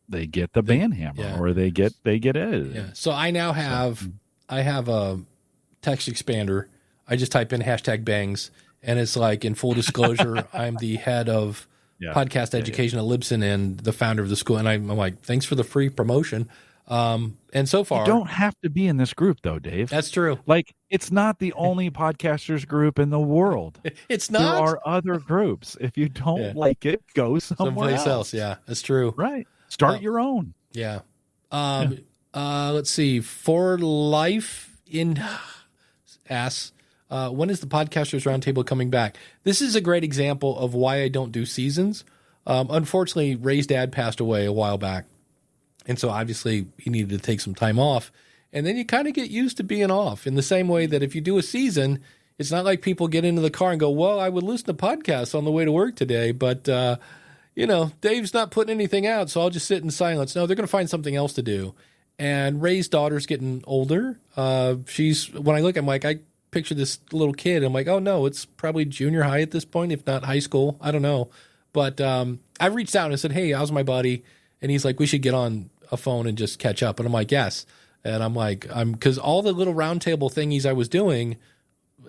the ban hammer, or they get edited. Yeah. So I now have a text expander. I just type in #bangs, and it's like, in full disclosure, I'm the head of podcast education at Libsyn and the founder of the school. And I'm like, thanks for the free promotion. And so far, you don't have to be in this group, though, Dave. That's true. Like, it's not the only podcasters group in the world. It's not. There are other groups. If you don't like it, go someplace else. Yeah, that's true. Right. Start your own. Yeah. Let's see. For Life in asks, when is the Podcasters Roundtable coming back? This is a great example of why I don't do seasons. Unfortunately, Ray's dad passed away a while back. And so obviously he needed to take some time off. And then you kind of get used to being off, in the same way that if you do a season, it's not like people get into the car and go, well, I would listen to podcasts on the way to work today, but, Dave's not putting anything out, so I'll just sit in silence. No, they're going to find something else to do. And Ray's daughter's getting older. When I look, I'm like, I picture this little kid. I'm like, oh no, it's probably junior high at this point, if not high school. I don't know. But I reached out and I said, hey, how's my buddy? And he's like, we should get on a phone and just catch up. And I'm like, yes. And I'm like, because all the little roundtable thingies I was doing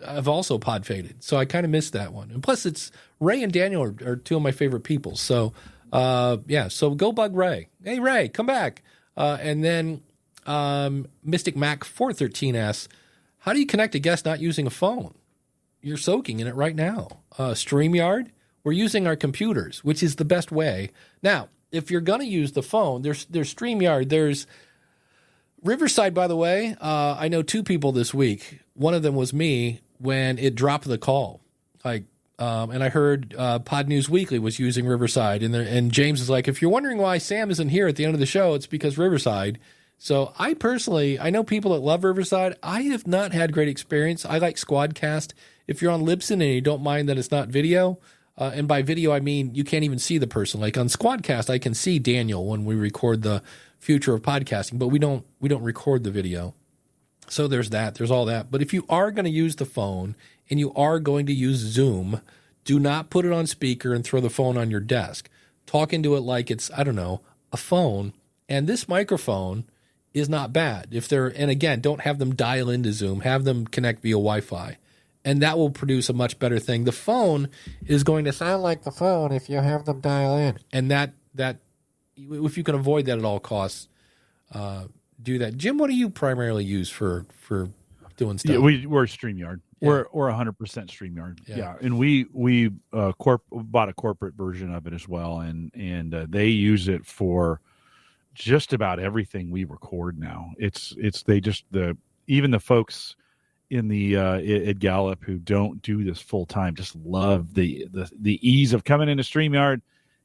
have also pod faded. So I kind of missed that one. And plus, it's Ray and Daniel are two of my favorite people. So, so go bug Ray. Hey, Ray, come back. And then Mystic Mac 413 asks, how do you connect a guest not using a phone? You're soaking in it right now. StreamYard, we're using our computers, which is the best way. Now, if you're going to use the phone, there's StreamYard. There's Riverside, by the way. I know two people this week. One of them was me when it dropped the call. And I heard Pod News Weekly was using Riverside. And James is like, if you're wondering why Sam isn't here at the end of the show, it's because Riverside. So I know people that love Riverside. I have not had great experience. I like Squadcast. If you're on Libsyn and you don't mind that it's not video, and by video I mean you can't even see the person. Like on Squadcast, I can see Daniel when we record the future of podcasting, but we don't record the video. So there's that. There's all that. But if you are going to use the phone and you are going to use Zoom, do not put it on speaker and throw the phone on your desk. Talk into it like it's, a phone. And this microphone is not bad. And again, don't have them dial into Zoom, have them connect via Wi-Fi, and that will produce a much better thing. The phone is going to sound like the phone if you have them dial in, and that if you can avoid that at all costs, do that. Jim, what do you primarily use for doing stuff? Yeah, we're StreamYard. Yeah. We're 100% StreamYard. Yeah. And we bought a corporate version of it as well, and they use it for just about everything we record now. Even the folks in the at Gallup who don't do this full time just love the ease of coming into StreamYard,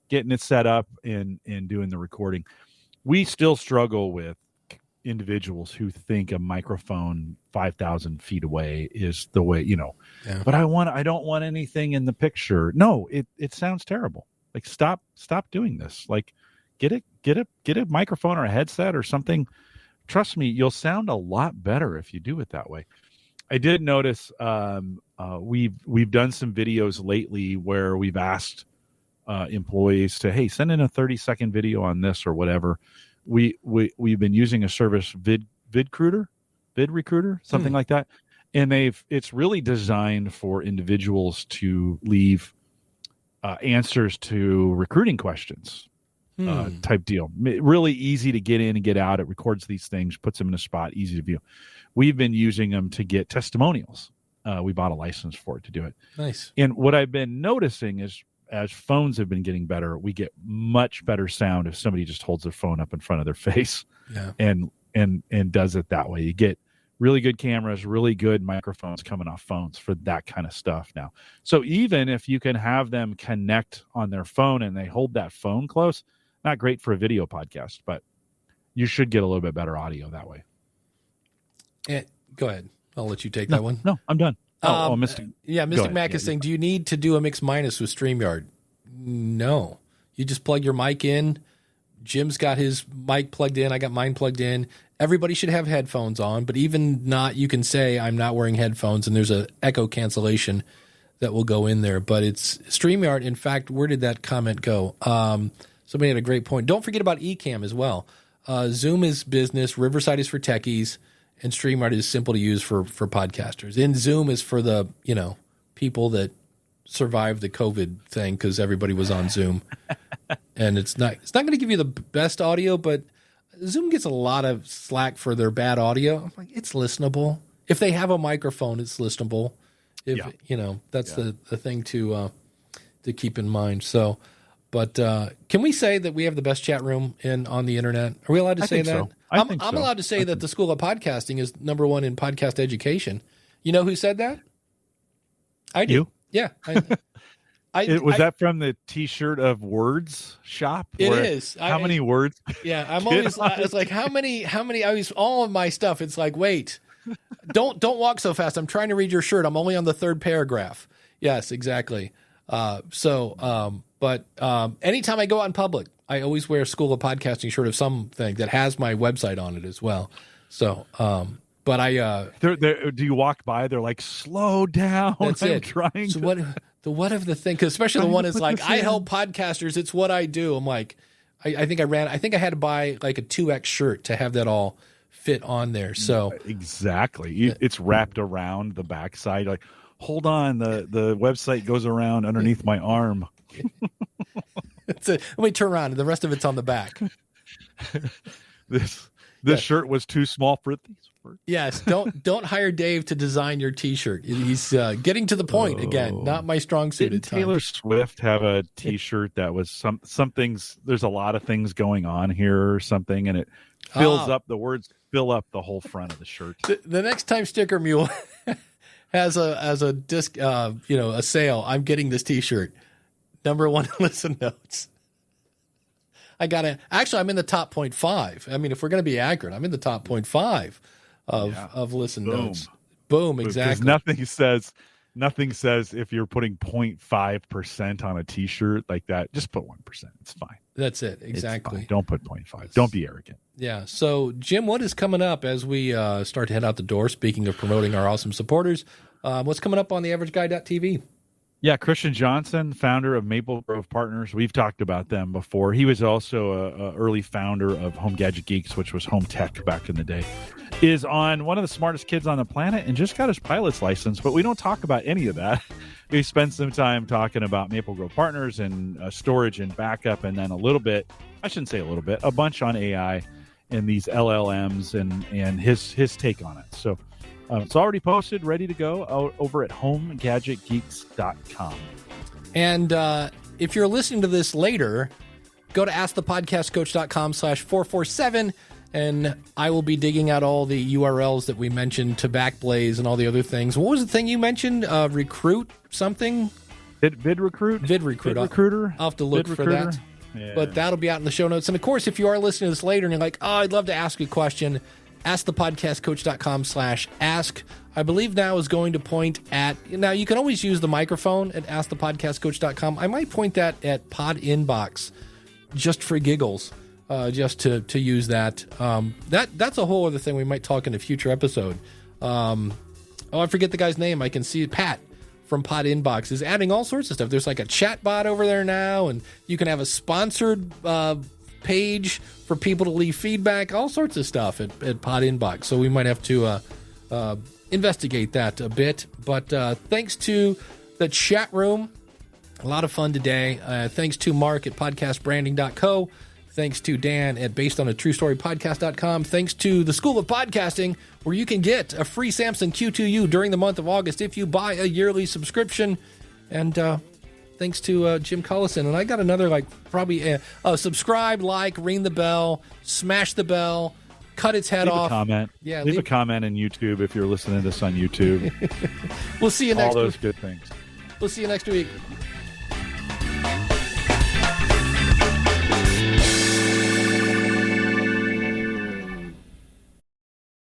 getting it set up, and doing the recording. We still struggle with individuals who think a microphone 5,000 feet away is the way, but I don't want anything in the picture. No, it sounds terrible. Like, stop doing this. Like, get a microphone or a headset or something. Trust me, you'll sound a lot better if you do it that way. I did notice we've done some videos lately where we've asked employees to, hey, send in a 30-second video on this or whatever. We've been using a service, VidRecruiter, something like that, and it's really designed for individuals to leave answers to recruiting questions type deal. Really easy to get in and get out. It records these things, puts them in a spot, easy to view. We've been using them to get testimonials. We bought a license for it to do it. Nice. And what I've been noticing is, as phones have been getting better, we get much better sound if somebody just holds their phone up in front of their face and does it that way. You get really good cameras, really good microphones coming off phones for that kind of stuff now. So even if you can have them connect on their phone and they hold that phone close, not great for a video podcast, but you should get a little bit better audio that way. Go ahead. I'll let you take that one. No, I'm done. Mystic. Yeah, Mystic Mac is saying, do you need to do a mix minus with StreamYard? No. You just plug your mic in. Jim's got his mic plugged in. I got mine plugged in. Everybody should have headphones on, but even not, you can say, I'm not wearing headphones, and there's an echo cancellation that will go in there. But it's StreamYard. In fact, where did that comment go? Somebody had a great point. Don't forget about Ecamm as well. Zoom is business. Riverside is for techies. And StreamYard is simple to use for podcasters. And Zoom is for the, people that survived the COVID thing because everybody was on Zoom. And it's not going to give you the best audio, but Zoom gets a lot of slack for their bad audio. I'm like, it's listenable. If they have a microphone, it's listenable. That's the thing to keep in mind. So, but can we say that we have the best chat room on the internet? Are we allowed to say that? So. I'm allowed to say that the School of Podcasting is number one in podcast education. You know who said that? I do. You? Yeah. Was that from the T-shirt of words shop? It is. How many words? Yeah, I'm always. It's like how many? I was all of my stuff. It's like, wait, don't walk so fast. I'm trying to read your shirt. I'm only on the third paragraph. Yes, exactly. But anytime I go out in public, I always wear a School of Podcasting shirt of something that has my website on it as well. So, but I do you walk by? They're like, slow down. That's I'm it. Trying. So what if the thing? Because especially the one is like, I help podcasters. It's what I do. I'm like, I think I had to buy like a 2X shirt to have that all fit on there. So exactly, it's wrapped around the backside. Like, hold on, the website goes around underneath my arm. Let me turn around, and the rest of it's on the back. This shirt was too small for these. Yes, don't hire Dave to design your T-shirt. He's getting to the point again. Not my strong suit. Didn't Taylor Swift have a T-shirt that was something's? There's a lot of things going on here or something, and it fills up. The words fill up the whole front of the shirt. The next time Sticker Mule has a disc, a sale, I'm getting this T-shirt. Number one listen notes. I'm in the top 0.5. I mean, if we're going to be accurate, I'm in the top 0.5 of listen notes. Boom, exactly. Nothing says if you're putting 0.5% on a T-shirt like that, just put 1%. It's fine. That's it. Exactly. Don't put 0.5. Don't be arrogant. Yeah. So, Jim, what is coming up as we start to head out the door? Speaking of promoting our awesome supporters, what's coming up on the averageguy.tv? Yeah, Christian Johnson, founder of Maple Grove Partners. We've talked about them before. He was also an early founder of Home Gadget Geeks, which was Home Tech back in the day. Is on one of the smartest kids on the planet and just got his pilot's license, but we don't talk about any of that. We spent some time talking about Maple Grove Partners and storage and backup, and then a little bit, I shouldn't say a little bit, a bunch on AI and these LLMs and his take on it. So it's already posted, ready to go over at homegadgetgeeks.com. And if you're listening to this later, go to askthepodcastcoach.com/447, and I will be digging out all the URLs that we mentioned to Backblaze and all the other things. What was the thing you mentioned? Recruit something? VidRecruit? VidRecruiter. I'll have to look for that. Yeah. But that'll be out in the show notes. And, of course, if you are listening to this later and you're like, oh, I'd love to ask a question, askthepodcastcoach.com/ask. I believe now is going to point at, now you can always use the microphone at askthepodcastcoach.com. I might point that at Pod Inbox just for giggles, just to use that. That's a whole other thing we might talk in a future episode. I forget the guy's name. I can see it. Pat from Pod Inbox is adding all sorts of stuff. There's like a chat bot over there now, and you can have a sponsored page for people to leave feedback, all sorts of stuff at Pod Inbox. So we might have to investigate that a bit. But thanks to the chat room. A lot of fun today. Thanks to Mark at podcastbranding.co. Thanks to Dan at basedonatruestorypodcast.com. Thanks to the School of Podcasting, where you can get a free Samsung Q2U during the month of August if you buy a yearly subscription. And thanks to Jim Collison. And I got another, probably subscribe, ring the bell, smash the bell, cut its head off. Comment. Yeah, leave a comment on YouTube if you're listening to this on YouTube. We'll see you next week. All those good things. We'll see you next week.